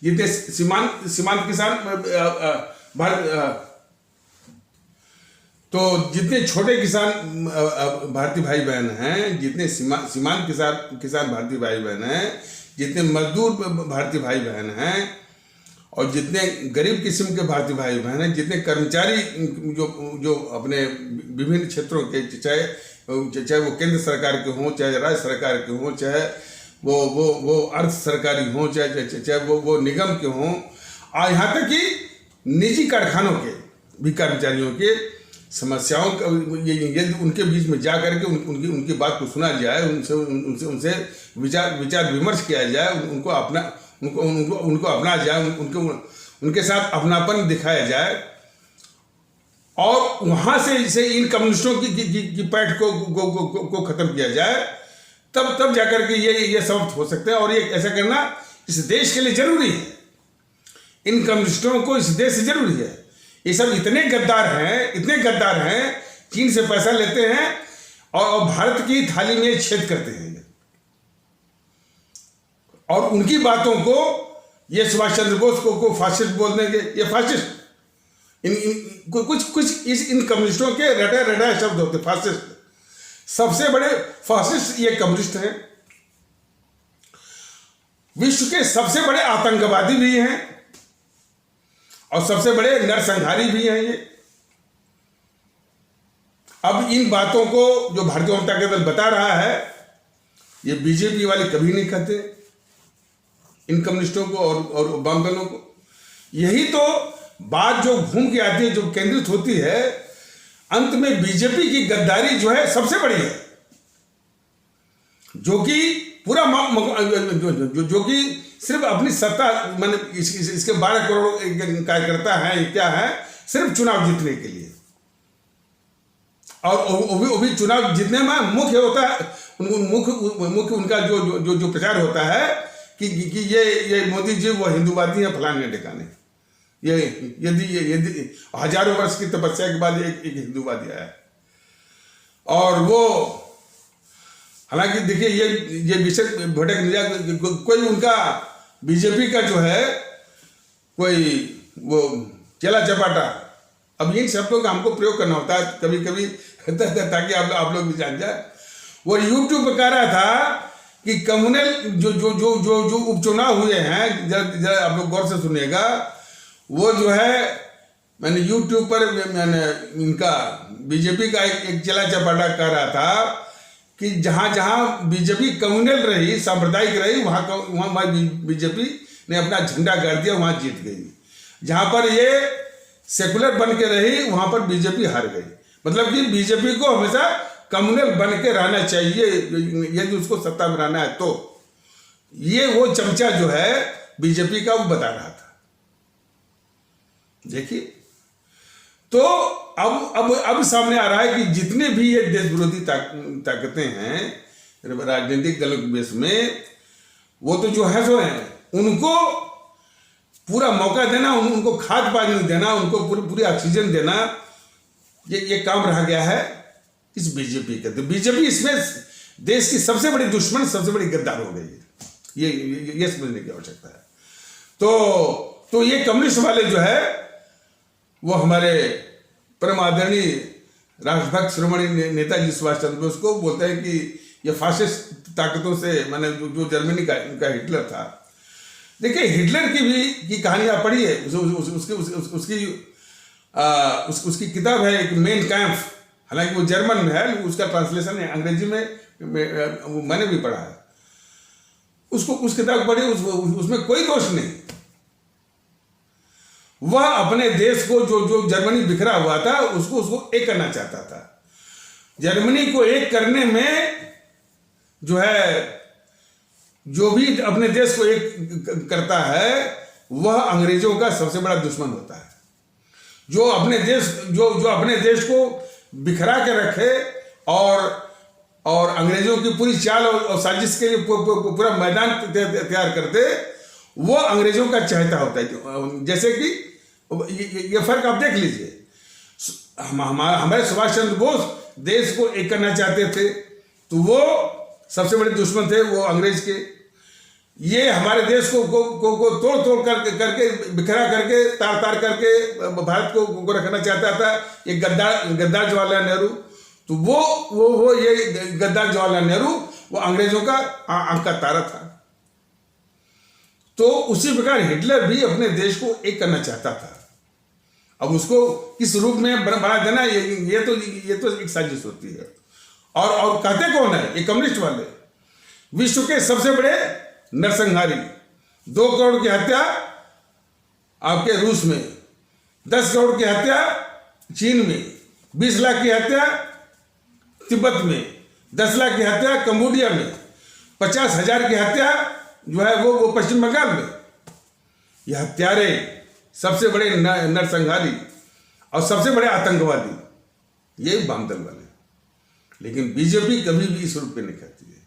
जितने सीमांत किसान तो जितने छोटे किसान भारतीय भाई बहन हैं, जितने सीमांत किसान भारतीय भाई बहन हैं, जितने मजदूर भारतीय भाई बहन हैं, और जितने गरीब किस्म के भारतीय भाई बहन हैं, जितने कर्मचारी जो अपने विभिन्न क्षेत्रों के, चाहे चाहे वो केंद्र सरकार के हों, चाहे राज्य सरकार के हों, चाहे वो अर्ध सरकारी हों, चाहे वो निगम के हों, और यहाँ तक कि निजी कारखानों के भी कर्मचारियों के समस्याओं का ये उनके बीच में जा करके उनकी बात को सुना जाए, उनसे विचार विमर्श किया जाए, उनको अपना जाए, उनके साथ अपनापन दिखाया जाए, और वहां से इन कम्युनिस्टों की पैठ को खत्म किया जाए, तब जाकर के ये समाप्त हो सकते हैं। और ये ऐसा करना इस देश के लिए जरूरी है, इन कम्युनिस्टों को इस देश से जरूरी है। ये सब इतने गद्दार हैं, चीन से पैसा लेते हैं और भारत की थाली में छेद करते हैं, और उनकी बातों को ये सुभाष चंद्र बोस को फासिस्ट बोल देंगे। ये फासिस्ट कुछ इन कम्युनिस्टों के रटा शब्द होते, फासिस्ट। सबसे बड़े फासिस्ट ये कम्युनिस्ट हैं, विश्व के सबसे बड़े आतंकवादी भी हैं और सबसे बड़े नरसंहारी भी हैं ये। अब इन बातों को जो भारतीय जनता दल बता रहा है, ये बीजेपी वाले कभी नहीं कहते इन कम्युनिस्टों को और वाम दलों को। यही तो बात जो घूम के आती है, जो केंद्रित होती है, अंत में बीजेपी की गद्दारी जो है सबसे बड़ी है, जो कि पूरा जो कि सिर्फ अपनी सत्ता, माने इसके 12 करोड़ कार्यकर्ता हैं, क्या है, सिर्फ चुनाव जीतने के लिए, और वो भी चुनाव जीतने में मुख्य होता है, मुख्य उनका जो प्रचार होता है कि ये मोदी जी वो हिंदूवादी हैं, फलाने ठिकाने। ये यदि हजारों वर्ष की तपस्या के बाद एक हिंदूवादी आया, और वो हालांकि देखिए ये विषय भटक नहीं जाए, कोई उनका बीजेपी का जो है कोई वो चला चपाटा, अब इन शब्दों का हमको प्रयोग करना होता है कभी कभी ताकि आप लोग भी जान जाए। वो यूट्यूब पर कह रहा था कि कम्युनल जो उपचुनाव हुए हैं, जरा आप लोग गौर से सुनिएगा, वो जो है मैंने यूट्यूब पर मैंने इनका बीजेपी का एक चला चपाटा कर रहा था कि जहां बीजेपी कम्युनल रही, सांप्रदायिक रही, वहां बीजेपी ने अपना झंडा गाड़ दिया, वहां जीत गई। जहां पर ये सेकुलर बन के रही, वहां पर बीजेपी हार गई। मतलब कि बीजेपी को हमेशा कम्युनल बन के रहना चाहिए यदि उसको सत्ता में रहना है तो। ये वो चमचा जो है बीजेपी का, वो बता रहा था। देखिए, तो अब सामने आ रहा है कि जितने भी ये देश विरोधी ताकतें हैं राजनीतिक दलों के बेस में, वो तो जो है सो हैं, उनको पूरा मौका देना, उनको खाद पानी देना, उनको पूरी ऑक्सीजन देना, ये काम रह गया है इस बीजेपी का। तो बीजेपी इसमें देश की सबसे बड़ी दुश्मन, सबसे बड़ी गद्दार हो गई है, ये समझने की आवश्यकता है। तो ये कम्युनिस्ट वाले जो है वो हमारे परम आदरणीय राष्ट्रभक्त शिरोमणि नेताजी सुभाष चंद्र बोस को बोलते हैं कि ये फासिस्ट ताकतों से, माने जो जर्मनी का हिटलर था। देखिए, हिटलर की कहानी आप पढ़िए, उसकी किताब है एक मेन कैंप, हालांकि वो जर्मन में है, उसका ट्रांसलेशन है अंग्रेजी में मैंने भी पढ़ा है। उस किताब पढ़ी, उसमें कोई दोष नहीं। वह अपने देश को जो जर्मनी बिखरा हुआ था उसको एक करना चाहता था। जर्मनी को एक करने में जो है, जो भी अपने देश को एक करता है वह अंग्रेजों का सबसे बड़ा दुश्मन होता है। जो अपने देश को बिखरा के रखे और अंग्रेजों की पूरी चाल और साजिश के लिए पूरा मैदान तैयार करते, वो अंग्रेजों का चाहता होता है। जैसे कि ये फर्क आप देख लीजिए, हमारे सुभाष चंद्र बोस देश को एक करना चाहते थे, तो वो सबसे बड़े दुश्मन थे वो अंग्रेज के। ये हमारे देश को तोड़ करके बिखरा करके तार करके भारत को रखना चाहता था ये गद्दार जवाहरलाल नेहरू। तो वो ये गद्दार जवाहरलाल नेहरू वो अंग्रेजों का आंख का तारा था। तो उसी प्रकार हिटलर भी अपने देश को एक करना चाहता था। अब उसको किस रूप में बना देना, ये तो एक साजिश होती है। और कहते कौन है? ये कम्युनिस्ट वाले। विश्व के सबसे बड़े नरसंहारी, 2 करोड़ की हत्या आपके रूस में, 10 करोड़ की हत्या चीन में, 20 लाख की हत्या तिब्बत में, 10 लाख की हत्या कंबोडिया में, 50,000 की हत्या जो है वो पश्चिम बंगाल में। यह हत्यारे सबसे बड़े नरसंहारी और सबसे बड़े आतंकवादी ये वामदल वाले। लेकिन बीजेपी कभी भी इस रूप में नहीं कहती है।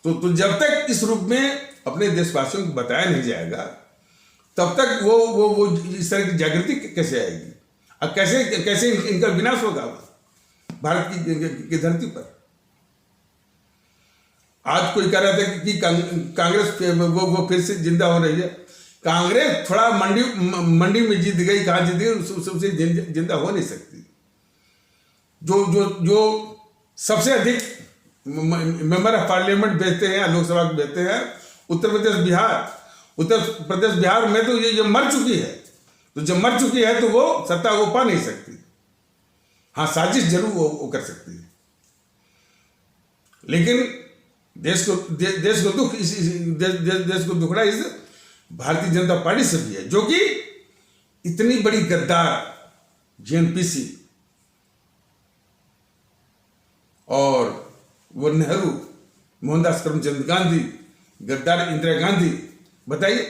तो जब तक इस रूप में अपने देशवासियों को बताया नहीं जाएगा तब तक वो इस तरह की जागृति कैसे आएगी और कैसे इनका विनाश होगा भारत की धरती पर। आज कोई कह रहा था कि कांग्रेस वो फिर से जिंदा हो रही है। कांग्रेस थोड़ा मंडी में जीत गई, कहाँ जीत गई, उससे जिंदा हो नहीं सकती। जो सबसे अधिक मेंबर ऑफ पार्लियामेंट भेजते हैं, लोकसभा को भेजते हैं, उत्तर प्रदेश बिहार में तो ये मर चुकी है। तो जब मर चुकी है तो वो सत्ता वो पा नहीं सकती। हाँ, साजिश जरूर वो कर सकती है, लेकिन देश को दुख देश को दुखड़ा इस भारतीय जनता पार्टी से भी है, जो कि इतनी बड़ी गद्दार जेएनपीसी और वो नेहरू, मोहनदास करमचंद गांधी, गद्दार इंदिरा गांधी। बताइए,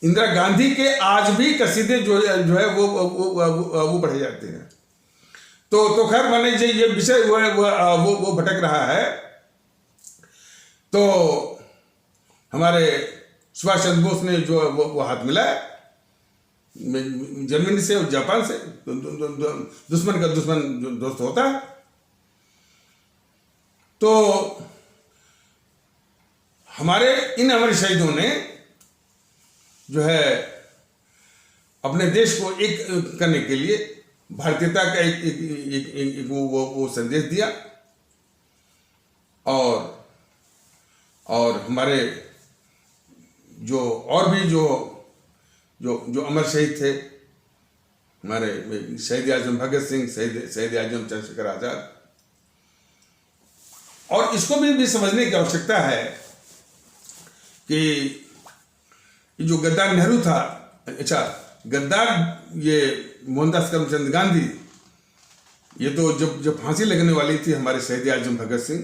इंदिरा गांधी के आज भी कसीदे जो है वो पढ़े जाते हैं। तो खैर मान लीजिए ये विषय वो भटक रहा है। तो हमारे सुभाष चंद्र बोस ने जो वो हाथ मिलाया जर्मनी से और जापान से। दुश्मन का दुश्मन जो दोस्त होता है। तो हमारे इन अमर शहीदों ने जो है अपने देश को एक करने के लिए भारतीयता का एक वो संदेश दिया। और हमारे जो और भी जो अमर शहीद थे, हमारे शहीद आजम भगत सिंह, शहीद आजम चंद्रशेखर आजाद। और इसको भी समझने की आवश्यकता है कि जो गद्दार नेहरू था, अच्छा गद्दार ये मोहनदास करमचंद गांधी, ये तो जब फांसी लगने वाली थी हमारे शहीद आजम भगत सिंह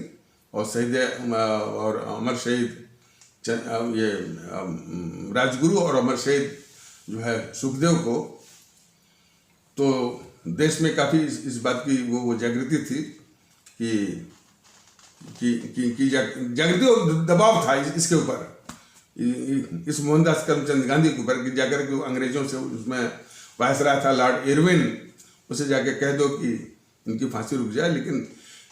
और अमर शहीद ये राजगुरु और अमर शहीद जो है सुखदेव को, तो देश में काफ़ी इस बात की वो जागृति थी कि जागृति और दबाव था इसके ऊपर, इस मोहनदास करमचंद गांधी के ऊपर, कि जाकर के अंग्रेजों से उसमें वायसराय था लॉर्ड इरविन, उसे जाके कह दो कि इनकी फांसी रुक जाए। लेकिन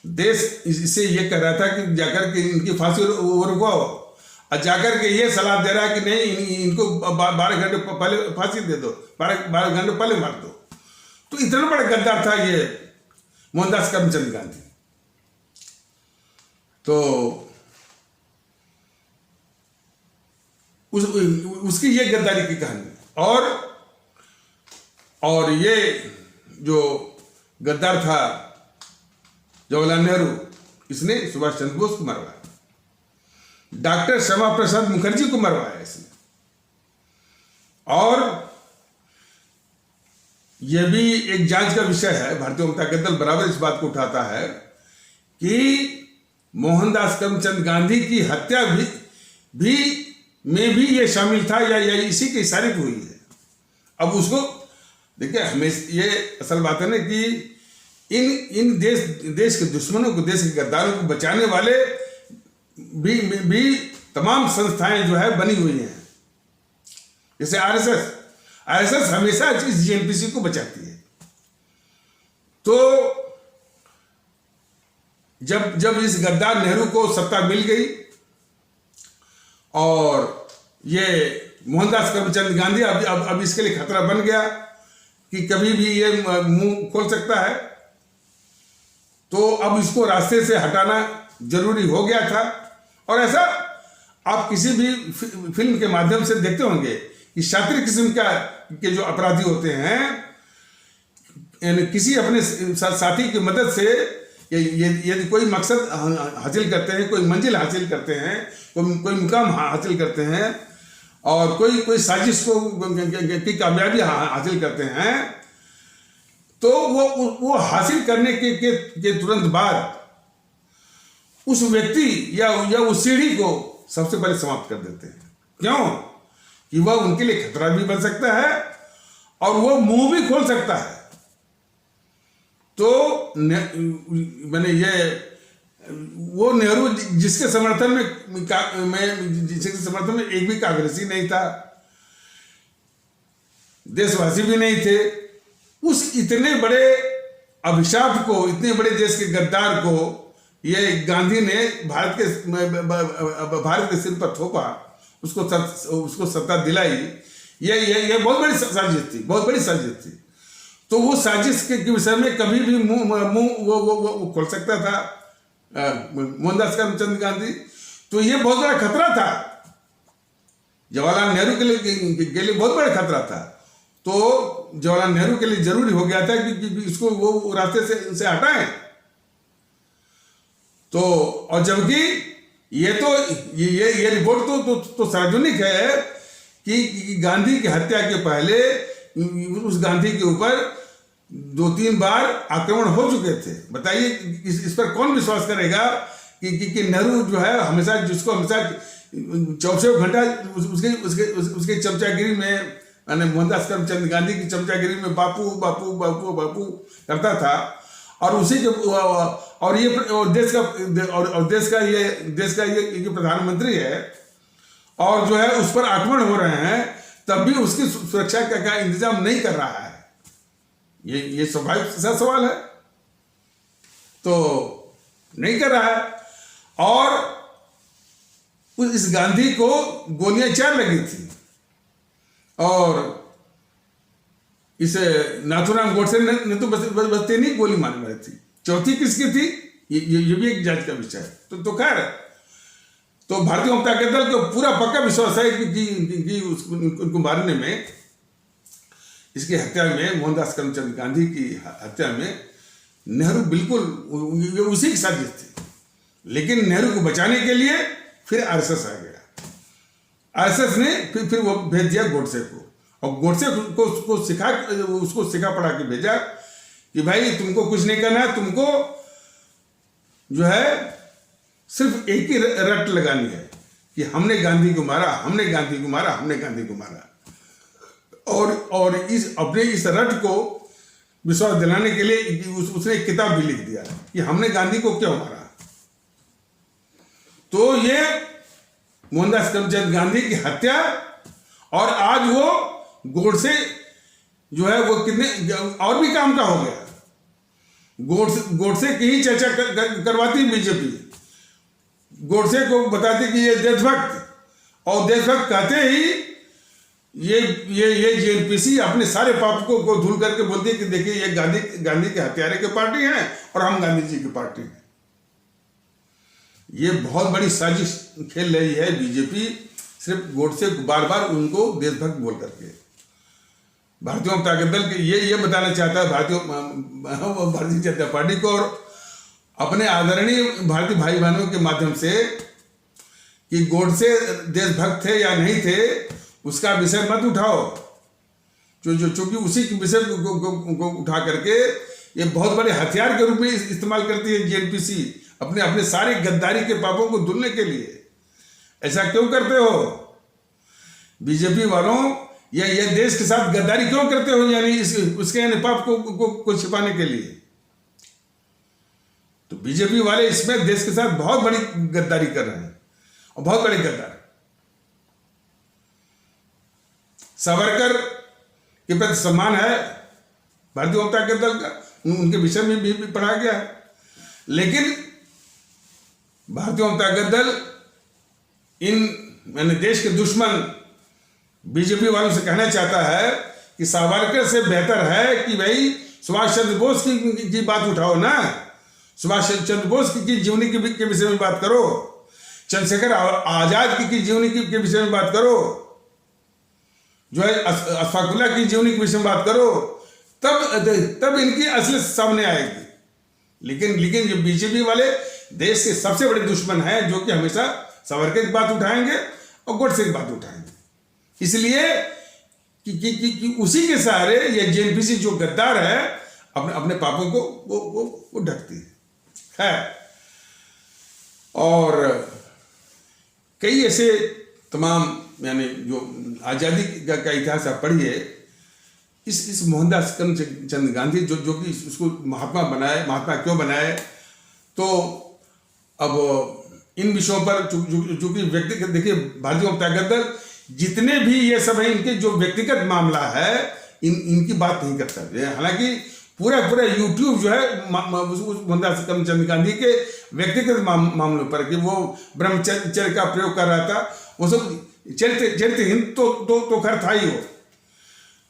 देश इससे ये कह रहा था कि जाकर के इनकी फांसी रुकवाओ, और जाकर के ये सलाह दे रहा है कि नहीं, इनको 12 घंटे पहले फांसी दे दो, 12 घंटे पहले मार दो। तो इतना बड़ा गद्दार था ये मोहनदास करमचंद गांधी। तो उसकी ये गद्दारी की कहानी। और ये जो गद्दार था जवाहरलाल नेहरू, इसने सुभाष चंद्र बोस को मरवाया, डॉक्टर श्यामा प्रसाद मुखर्जी को मरवाया इसने। और यह भी एक जांच का विषय है। भारतीय जनता दल बराबर इस बात को उठाता है कि मोहनदास करमचंद गांधी की हत्या में भी ये शामिल था या इसी के इशारे पे हुई है। अब उसको देखिए, हमें ये असल बात है ना कि इन देश के दुश्मनों को, देश के गद्दारों को बचाने वाले भी तमाम संस्थाएं जो है बनी हुई हैं। जैसे आरएसएस हमेशा इस जेएनपीसी को बचाती है। तो जब इस गद्दार नेहरू को सत्ता मिल गई और ये मोहनदास करमचंद गांधी अब इसके लिए खतरा बन गया कि कभी भी ये मुंह खोल सकता है, तो अब इसको रास्ते से हटाना जरूरी हो गया था। और ऐसा आप किसी भी फिल्म के माध्यम से देखते होंगे कि शातिर किस्म के जो अपराधी होते हैं, किसी अपने साथी की मदद से यदि कोई मकसद हासिल करते हैं, कोई मंजिल हासिल करते हैं, कोई मुकाम हासिल करते हैं और कोई साजिश को की कामयाबी हासिल करते हैं, तो वो हासिल करने के तुरंत बाद उस व्यक्ति या उस सीढ़ी को सबसे पहले समाप्त कर देते हैं। क्यों? कि वह उनके लिए खतरा भी बन सकता है और वो मुंह भी खोल सकता है। तो मैंने ये वो नेहरू जिसके समर्थन में एक भी कांग्रेसी नहीं था, देशवासी भी नहीं थे, उस इतने बड़े अभिशाप को, इतने बड़े देश के गद्दार को ये गांधी ने भारत के सिर पर थोपा, उसको सत्ता दिलाई। ये बहुत बड़ी साजिश थी, बहुत बड़ी साजिश थी। तो वो साजिश के विषय में कभी भी मुंह वो खोल सकता था मोहनदास करमचंद गांधी। तो ये बहुत बड़ा खतरा था, जवाहरलाल नेहरू के लिए बहुत बड़ा खतरा था। तो जवाहरलाल नेहरू के लिए जरूरी हो गया था कि इसको वो रास्ते से हटाएं। तो और जबकि ये रिपोर्ट तो सार्वजनिक है कि गांधी की हत्या के पहले उस गांधी के ऊपर 2-3 बार आक्रमण हो चुके थे। बताइए इस पर कौन विश्वास करेगा कि नेहरू जो है हमेशा 24 घंटा उसके चमचागिरी में, मोहनदास करमचंद गांधी की चमचागिरी में बापू बापू बापू बापू करता था। और उसी के और देश का ये प्रधानमंत्री है और जो है उस पर आक्रमण हो रहे हैं, तब भी उसकी सुरक्षा का इंतजाम नहीं कर रहा है। ये स्वाभाविक सा सवाल है। तो नहीं कर रहा है। और इस गांधी को गोलियां 4 लगी थी और इसे नाथूराम गोडसे ने तो बस 3 ही गोली मारने वाली थी। चौथी किसकी थी ये भी एक जांच का विषय है। तो खैर, तो भारतीय जनता दल को पूरा पक्का विश्वास है कि उनको मारने में, इसकी हत्या में, मोहनदास करमचंद गांधी की हत्या में नेहरू बिल्कुल उसी की साजिश थी। लेकिन नेहरू को बचाने के लिए फिर आरएसएस आ गया। आरएसएस ने फिर वो भेज दिया गोडसे को, और गोडसे को उसको सिखा पढ़ा के भेजा कि भाई तुमको कुछ नहीं करना है, तुमको जो है सिर्फ एक ही रट लगानी है कि हमने गांधी को मारा, हमने गांधी को मारा, हमने गांधी को मारा। और इस रट को विश्वास दिलाने के लिए उसने एक किताब भी लिख दिया कि हमने गांधी को क्यों मारा। तो ये मोहनदास करमचंद गांधी की हत्या, और आज वो गोडसे जो है वो कितने और भी काम का हो गया। गोडसे की ही चर्चा करवाती बीजेपी, गोडसे को बताती कि ये देशभक्त, और देशभक्त कहते ही ये जेएनपीसी अपने सारे पाप को धुल करके बोलती है कि देखिए ये गांधी के हत्यारे की पार्टी है और हम गांधी जी की पार्टी है। ये बहुत बड़ी साजिश खेल रही है बीजेपी, सिर्फ गोडसे बार बार उनको देशभक्त बोल करके। भारतीय जनता दल के ये बताना चाहता है भारतीय जनता पार्टी को और अपने आदरणीय भारतीय भाई बहनों के माध्यम से कि गोडसे देशभक्त थे या नहीं थे उसका विषय मत उठाओ। चूंकि उसी के विषय को उठा करके ये बहुत बड़े हथियार के रूप में इस्तेमाल करती है जेएनपीसी अपने सारे गद्दारी के पापों को धुलने के लिए। ऐसा क्यों करते हो बीजेपी वालों? ये देश के साथ गद्दारी क्यों करते हो? यानी उसके पाप को छिपाने के लिए। तो बीजेपी वाले इसमें देश के साथ बहुत बड़ी गद्दारी कर रहे हैं और बहुत बड़े गद्दार। सावरकर के प्रति सम्मान है भारतीय जनता दल का, उनके विषय में भी पढ़ा गया है। लेकिन भारतीय जनता दल मैंने देश के दुश्मन बीजेपी वालों से कहना चाहता है कि सावरकर से बेहतर है कि भाई सुभाष चंद्र बोस की बात उठाओ ना, सुभाष चंद्र बोस की जीवनी के विषय में बात करो, चंद्रशेखर आजाद की जीवनी के विषय में बात करो, जो है अशफाक उल्लाह की जीवनी के विषय में बात करो, तब इनकी असलियत सामने आएगी। लेकिन लेकिन जो बीजेपी वाले देश के सबसे बड़े दुश्मन हैं, जो कि हमेशा सावरकर की बात उठाएंगे और गोडसे की बात उठाएंगे, इसलिए कि उसी के सहारे ये जेएनपीसी जो गद्दार है अपने अपने पापों को वो ढकती है। और कई ऐसे तमाम, यानी जो आज़ादी का इतिहास आप पढ़िए, इस मोहनदास करमचंद गांधी जो कि उसको महात्मा बनाए, महात्मा क्यों बनाए, तो अब इन विषयों पर चूंकि व्यक्तिगत, देखिए भारतीय जनता दल जितने भी ये सब है, इनके जो व्यक्तिगत मामला है इनकी बात नहीं करता। हालांकि पूरा यूट्यूब जो है मोहनदास करमचंद गांधी के व्यक्तिगत मामलों पर, कि वो ब्रह्मचर्य का प्रयोग कर रहा था, वो सब चरित्र हिंद तो खैर था ही,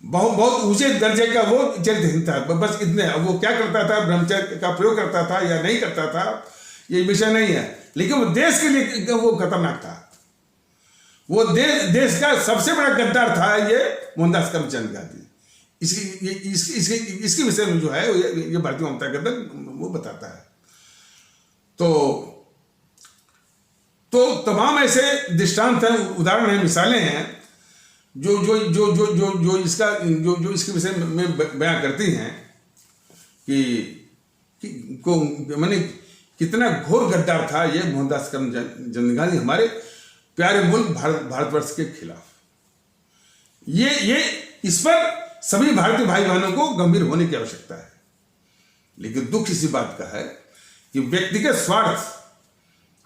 वो बहुत ऊंचे दर्जे का वो चरित्र हिंद था, बस इतने। वो क्या करता था, ब्रह्मचर्य का प्रयोग करता था या नहीं करता था, ये विषय नहीं है, लेकिन वो देश के लिए वो खतरनाक था। वो देश का सबसे बड़ा गद्दार था ये मोहनदास करमचंद गांधी। इसके विषय में जो है ये भारतीय जनता दल वो बताता है। तो तमाम ऐसे दृष्टांत हैं, उदाहरण हैं, मिसालें हैं जो इसके विषय में बयां करती हैं कि मैंने कितना घोर गद्दार था ये मोहनदास करमचंद गांधी हमारे प्यारे मुल्क भारतवर्ष के खिलाफ। ये इस पर सभी भारतीय भाई बहनों को गंभीर होने की आवश्यकता है। लेकिन दुख इसी बात का है कि व्यक्तिगत स्वार्थ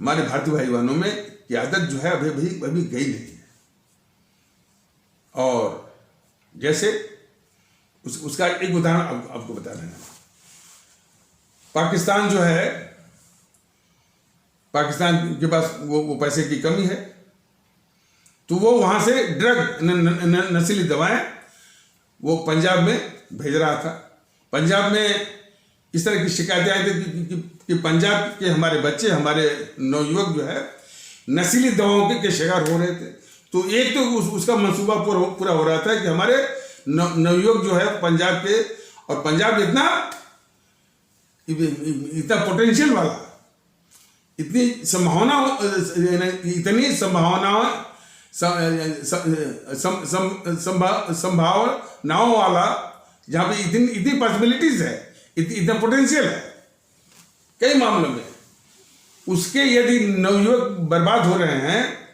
हमारे भारतीय भाई बहनों में की आदत जो है अभी गई नहीं है। और जैसे उसका एक उदाहरण आपको बता रहे हैं। पाकिस्तान जो है, पाकिस्तान के पास वो पैसे की कमी है, तो वो वहां से ड्रग नशीली दवाएं वो पंजाब में भेज रहा था। पंजाब में इस तरह की शिकायतें आई थी कि पंजाब के हमारे बच्चे, हमारे नवयुवक जो है नशीली दवाओं के शिकार हो रहे थे। तो एक तो उसका मंसूबा पूरा हो रहा था कि हमारे नवयुवक जो है पंजाब के, और पंजाब इतना पोटेंशियल वाला, इतनी संभावनाओं वाला, जहां पे इतनी पॉसिबिलिटीज है, इतना पोटेंशियल है कई मामलों में, उसके यदि नवयुवक बर्बाद हो रहे हैं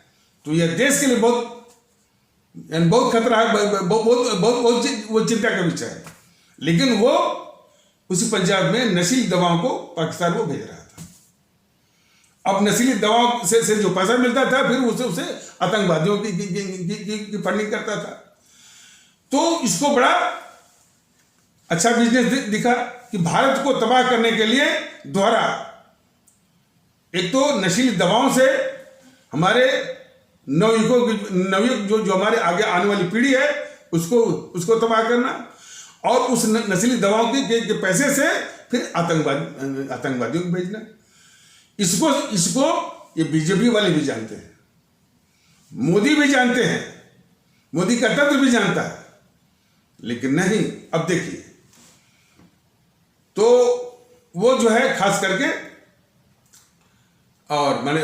तो यह देश के लिए बहुत खतरा है, बहुत वो चिंता का विषय है। लेकिन वो उसी पंजाब में नशीली दवाओं को पाकिस्तान को भेज रहा था। अब नशीली दवाओं से जो पैसा मिलता था, फिर उसे आतंकवादियों की फंडिंग करता था। तो इसको बड़ा अच्छा बिजनेस दिखा कि भारत को तबाह करने के लिए द्वारा एक तो नशीली दवाओं से हमारे नवयुवक जो हमारे आगे आने वाली पीढ़ी है उसको तबाह करना, और उस नशीली दवाओं के पैसे से फिर आतंकवादियों को भेजना। इसको ये बीजेपी वाले भी जानते हैं, मोदी भी जानते हैं, मोदी का तंत्र भी जानता है, लेकिन नहीं। अब देखिए, तो वो जो है खास करके, और मैंने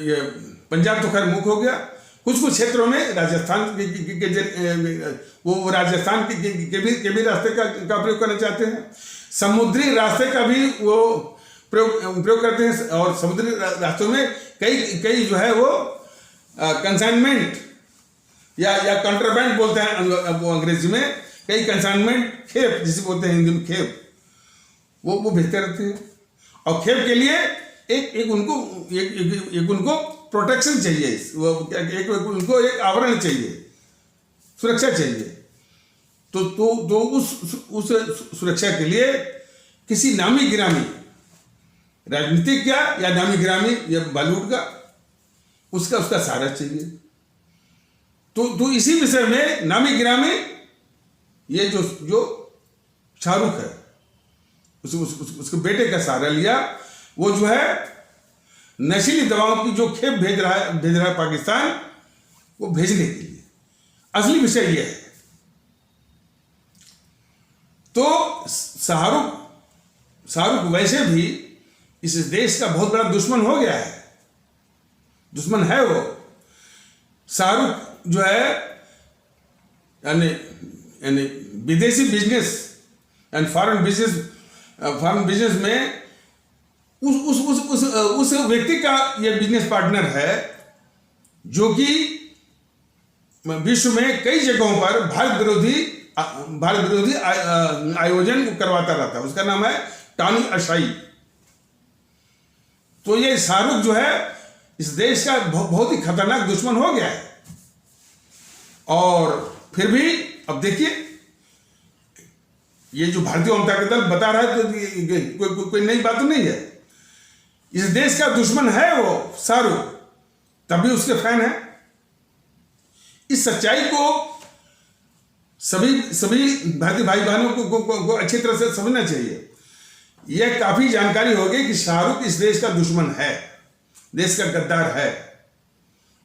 ये पंजाब तो खैर मुख हो गया, कुछ क्षेत्रों में राजस्थान वो राजस्थान के भी रास्ते का प्रयोग करना चाहते हैं, समुद्री रास्ते का भी वो प्रयोग करते हैं, और समुद्री रास्तों में कई जो है वो कंसाइनमेंट या कंट्राबैंड बोलते हैं वो अंग्रेजी में, कई कंसाइनमेंट, खेप जिसे बोलते हैं हिंदी में खेप, वो भेजते रहते हैं। और खेप के लिए एक उनको प्रोटेक्शन चाहिए, उनको एक आवरण चाहिए, सुरक्षा चाहिए। तो उस सुरक्षा के लिए किसी नामी गिरामी राजनीतिक या नामी गिरामी या बॉलीवुड का उसका सहारा चाहिए। तो इसी विषय में नामी गिरामी ये जो शाहरुख है, उसके बेटे का सहारा लिया। वो जो है नशीली दवाओं की जो खेप भेज रहा है पाकिस्तान, वो भेजने के लिए असली विषय यह है। तो शाहरुख वैसे भी इस देश का बहुत बड़ा दुश्मन हो गया है, दुश्मन है वो। शाहरुख जो है यानी विदेशी बिजनेस एंड फॉरेन बिजनेस में उस व्यक्ति का ये बिजनेस पार्टनर है जो कि विश्व में कई जगहों पर भारत विरोधी आयोजन करवाता रहता है। उसका नाम है टॉनी अशाई। तो ये शाहरुख जो है इस देश का बहुत ही खतरनाक दुश्मन हो गया है। और फिर भी अब देखिए, ये जो भारतीय जनता दल बता रहा है तो कोई नई बात तो नहीं है। इस देश का दुश्मन है वो शाहरुख, तभी उसके फैन है। इस सच्चाई को सभी भारतीय भाई बहनों को अच्छी तरह से समझना चाहिए। यह काफी जानकारी होगी कि शाहरुख इस देश का दुश्मन है, देश का गद्दार है।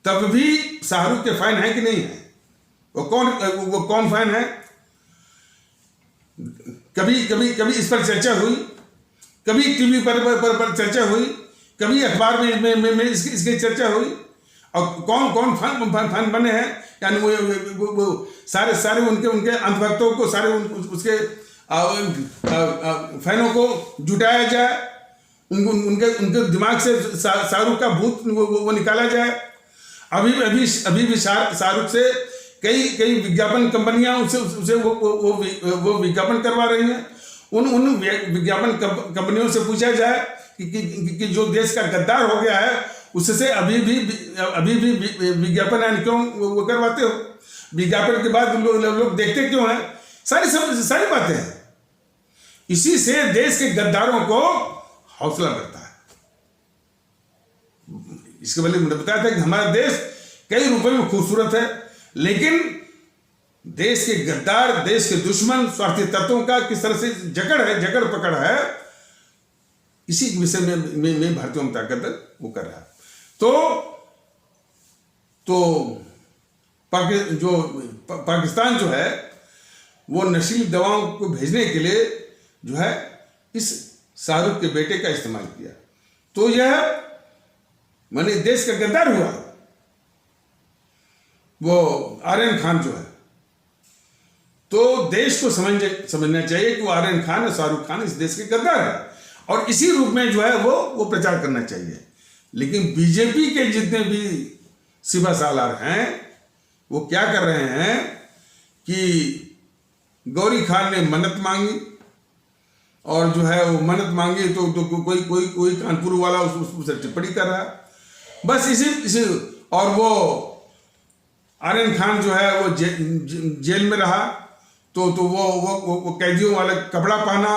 तब भी शाहरुख के फैन है कि नहीं है? वो कौन फैन है? कभी इस पर चर्चा हुई, कभी टीवी पर चर्चा हुई, कभी अखबार में इसकी चर्चा हुई। और कौन फैन बने हैं? यानी वो सारे उनके अंधभक्तों को, सारे उसके फैनों को जुटाया जाए, उनके दिमाग से शाहरुख का भूत वो निकाला जाए। अभी भी शाहरुख से कई विज्ञापन कंपनियां उसे वो विज्ञापन करवा रही हैं। उन विज्ञापन कंपनियों से पूछा जाए कि जो देश का गद्दार हो गया है उससे अभी भी विज्ञापन क्यों वो करवाते हो? विज्ञापन के बाद लोग देखते क्यों हैं? सारी बातें हैं। इसी से देश के गद्दारों को हौसला बढ़ता है। इसके पहले मैंने बताया था कि हमारा देश कई रूपों में खूबसूरत है, लेकिन देश के गद्दार, देश के दुश्मन, स्वार्थी तत्वों का किस तरह से जकड़ पकड़ है, इसी विषय में भारतीय जनता दल वो कर रहा है। तो पाकिस्तान जो है वो नशीली दवाओं को भेजने के लिए जो है इस शाहरुख के बेटे का इस्तेमाल किया। तो यह माने देश का गद्दार हुआ। वो आर्यन खान जो है, तो देश को समझना चाहिए कि वो आर्यन खान और शाहरुख खान इस देश के गद्दार है, और इसी रूप में जो है वो प्रचार करना चाहिए। लेकिन बीजेपी के जितने भी सिपा सालार हैं वो क्या कर रहे हैं कि गौरी खान ने मन्नत मांगी, और जो है वो मन्नत मांगी तो कोई कानपुर वाला उससे टिप्पणी कर रहा है। बस इसी और वो आर्यन खान जो है वो जेल में रहा, तो वो कैदियों वाला कपड़ा पहना,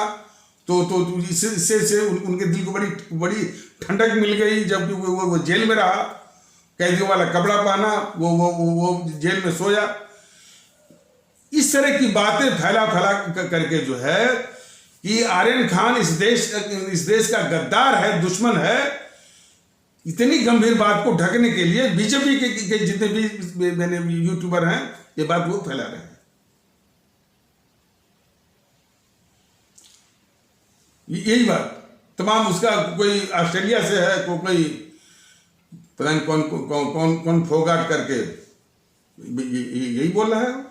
तो इससे उनके दिल को बड़ी ठंडक मिल गई। जब वो जेल में रहा, कैदियों वाला कपड़ा पहना, वो जेल में सोया। इस तरह की बातें फैला करके जो है कि आर्यन खान इस देश का गद्दार है, दुश्मन है, इतनी गंभीर बात को ढकने के लिए बीजेपी के जितने भी यूट्यूबर हैं ये बात वो फैला रहे हैं। यही बात तमाम उसका कोई ऑस्ट्रेलिया से है, कोई पता नहीं कौन फोगाट करके यही बोल रहा है।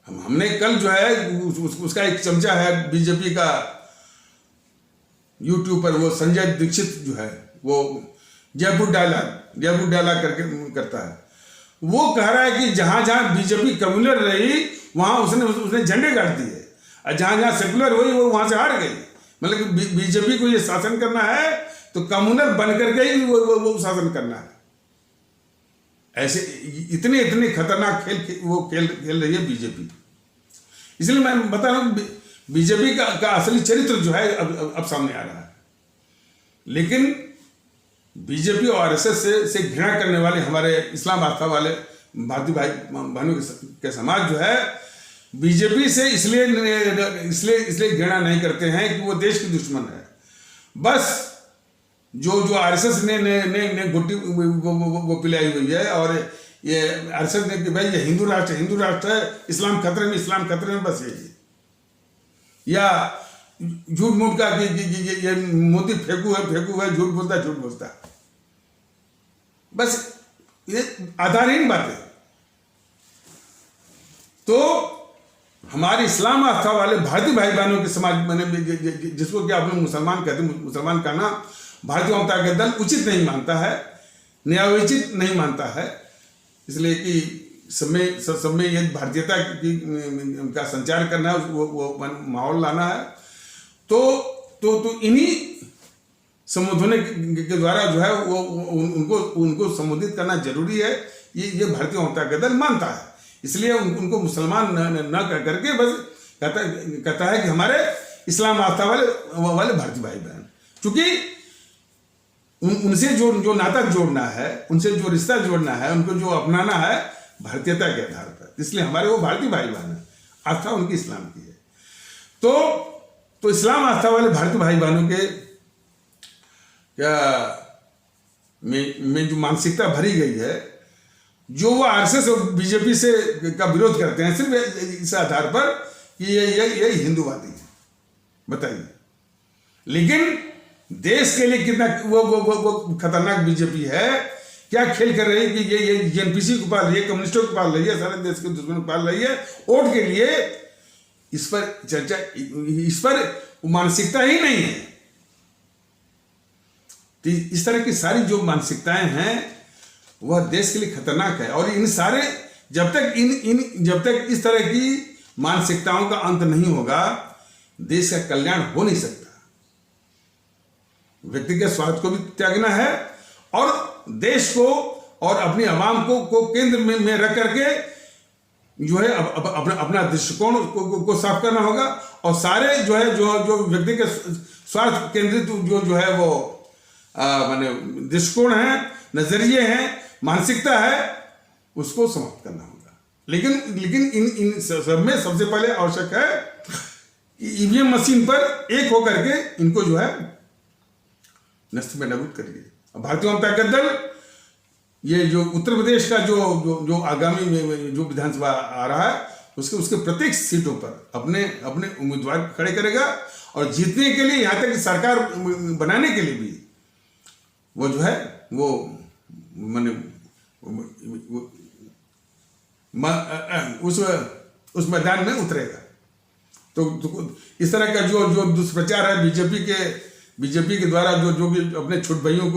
हमने कल जो है उसका एक चमचा है बीजेपी का यूट्यूब पर, वो संजय दीक्षित जो है वो जयपुर डायलॉग करके करता है। वो कह रहा है कि जहां बीजेपी कम्युनल रही वहां उसने झंडे गाड़ दिए, और जहां सेकुलर हुई वो वहां से हार गई। मतलब कि बीजेपी को ये शासन करना है तो कम्युनल बन करके ही वो शासन करना है। ऐसे इतने खतरनाक खेल रही है बीजेपी। इसलिए मैं बता रहा हूं बीजेपी का असली चरित्र जो है अब सामने आ रहा है। लेकिन बीजेपी और आरएसएस से घृणा करने वाले हमारे इस्लाम आस्था वाले भारतीय भाई बहनों के समाज जो है बीजेपी से इसलिए घृणा नहीं करते हैं कि वो देश की दुश्मन है। बस जो आरएसएस ने गुट्टी वो पिलाई हुई है, और ये आरएसएस ने कि भाई ये हिंदू राष्ट्र है, इस्लाम खतरे में, बस यही। या झूठ मूठ का कि ये मोदी फेंकू है, झूठ बोलता है। बस ये आधारहीन बातें। तो हमारे इस्लाम आस्था वाले भारतीय भाई बहनों के समाज में, जिसको कि आप लोग मुसलमान कहते हैं, मुसलमान कहना भारतीय जनता का दल उचित नहीं मानता है, न्यायोचित नहीं मानता है, इसलिए कि सब में ये भारतीयता का संचार करना है, वो माहौल लाना है। तो इन्हीं संबोधन के द्वारा जो है वो उनको संबोधित करना जरूरी है। ये भारतीय जनता का दल मानता है, इसलिए उनको मुसलमान न कर करके बस कहता है कि हमारे इस्लाम आस्था वाले भारतीय भाई बहन, चूंकि उनसे जो नाता जोड़ना है, उनसे जो रिश्ता जोड़ना है, उनको जो अपनाना है भारतीयता के आधार पर, इसलिए हमारे वो भारतीय भाई बहन है, आस्था उनकी इस्लाम की है। तो इस्लाम आस्था वाले भारतीय भाई बहनों के में जो मानसिकता भरी गई है, जो वो आरएसएस और बीजेपी से का विरोध करते हैं सिर्फ इस आधार पर कि ये हिंदूवादी है, बताइए। लेकिन देश के लिए कितना वो खतरनाक बीजेपी है, क्या खेल कर रही है कि ये जेएनपीसी को पाल रही है, कम्युनिस्टों को पाल रही है, सारे देश के दुश्मनों को पाल रही है वोट के लिए। इस पर चर्चा, इस पर मानसिकता ही नहीं है। तो इस तरह की सारी जो मानसिकताएं हैं वह देश के लिए खतरनाक है। और इन सारे जब तक इस तरह की मानसिकताओं का अंत नहीं होगा, देश का कल्याण हो नहीं सकता। व्यक्ति के स्वार्थ को भी त्यागना है और देश को और अपनी आवाम को केंद्र में रख करके जो है अपना दृष्टिकोण को साफ करना होगा। और सारे जो है जो व्यक्ति के स्वार्थ केंद्रित जो है वो माने दृष्टिकोण है, नजरिए हैं, मानसिकता है, उसको समाप्त करना होगा। लेकिन इन सब में सबसे पहले आवश्यक है कि ईवीएम मशीन पर एक होकर के इनको जो है नष्ट में नबूद करिए। भारतीय जनता का दल ये जो उत्तर प्रदेश का जो आगामी जो विधानसभा आ रहा है, उसके प्रत्येक सीटों पर अपने उम्मीदवार खड़े करेगा और जीतने के लिए, यहाँ तक कि सरकार बनाने के लिए भी वो जो है वो माने उस मैदान में उतरेगा। तो इस तरह का जो दुष्प्रचार है बीजेपी के द्वारा जो भी अपने छोट भाइयों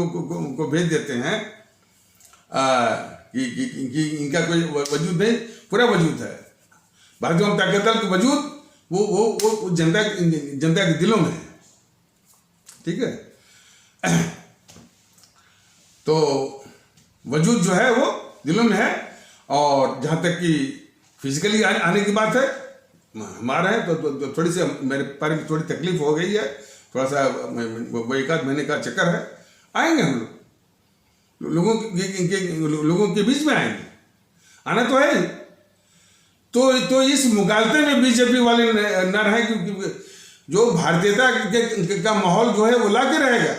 को भेज देते हैं कि इनका कोई वजूद नहीं, पूरा वजूद है। भारतीय जनता दल का वजूद वो जनता के दिलों में है, ठीक है। तो वजूद जो है वो दिलों में है। और जहाँ तक कि फिजिकली आने की बात है, हमारा है तो थोड़ी सी मेरे पैर में थोड़ी तकलीफ हो गई है, थोड़ा सा वो एक आध महीने का चक्कर है। आएंगे हम लोग लोगों के बीच में आएंगे, आना तो है। तो इस मुगालते में बीजेपी वाले न रहे, क्योंकि जो भारतीयता का माहौल जो है वो ला के रहेगा।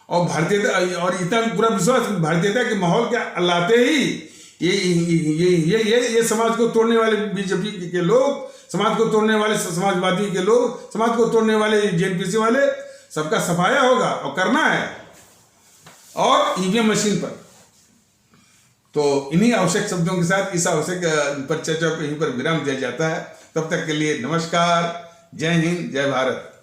और भारतीयता और इतना पूरा विश्वास भारतीयता के माहौल के लाते ही ये समाज को तोड़ने वाले बीजेपी के लोग, समाज को तोड़ने वाले समाजवादी के लोग, समाज को तोड़ने वाले जेएनपीसी वाले, सबका सफाया होगा और करना है। और ईवीएम मशीन पर तो इन्हीं आवश्यक शब्दों के साथ इस आवश्यक पर चर्चा को यहीं पर विराम दिया जाता है। तब तक के लिए नमस्कार, जय हिंद, जय भारत।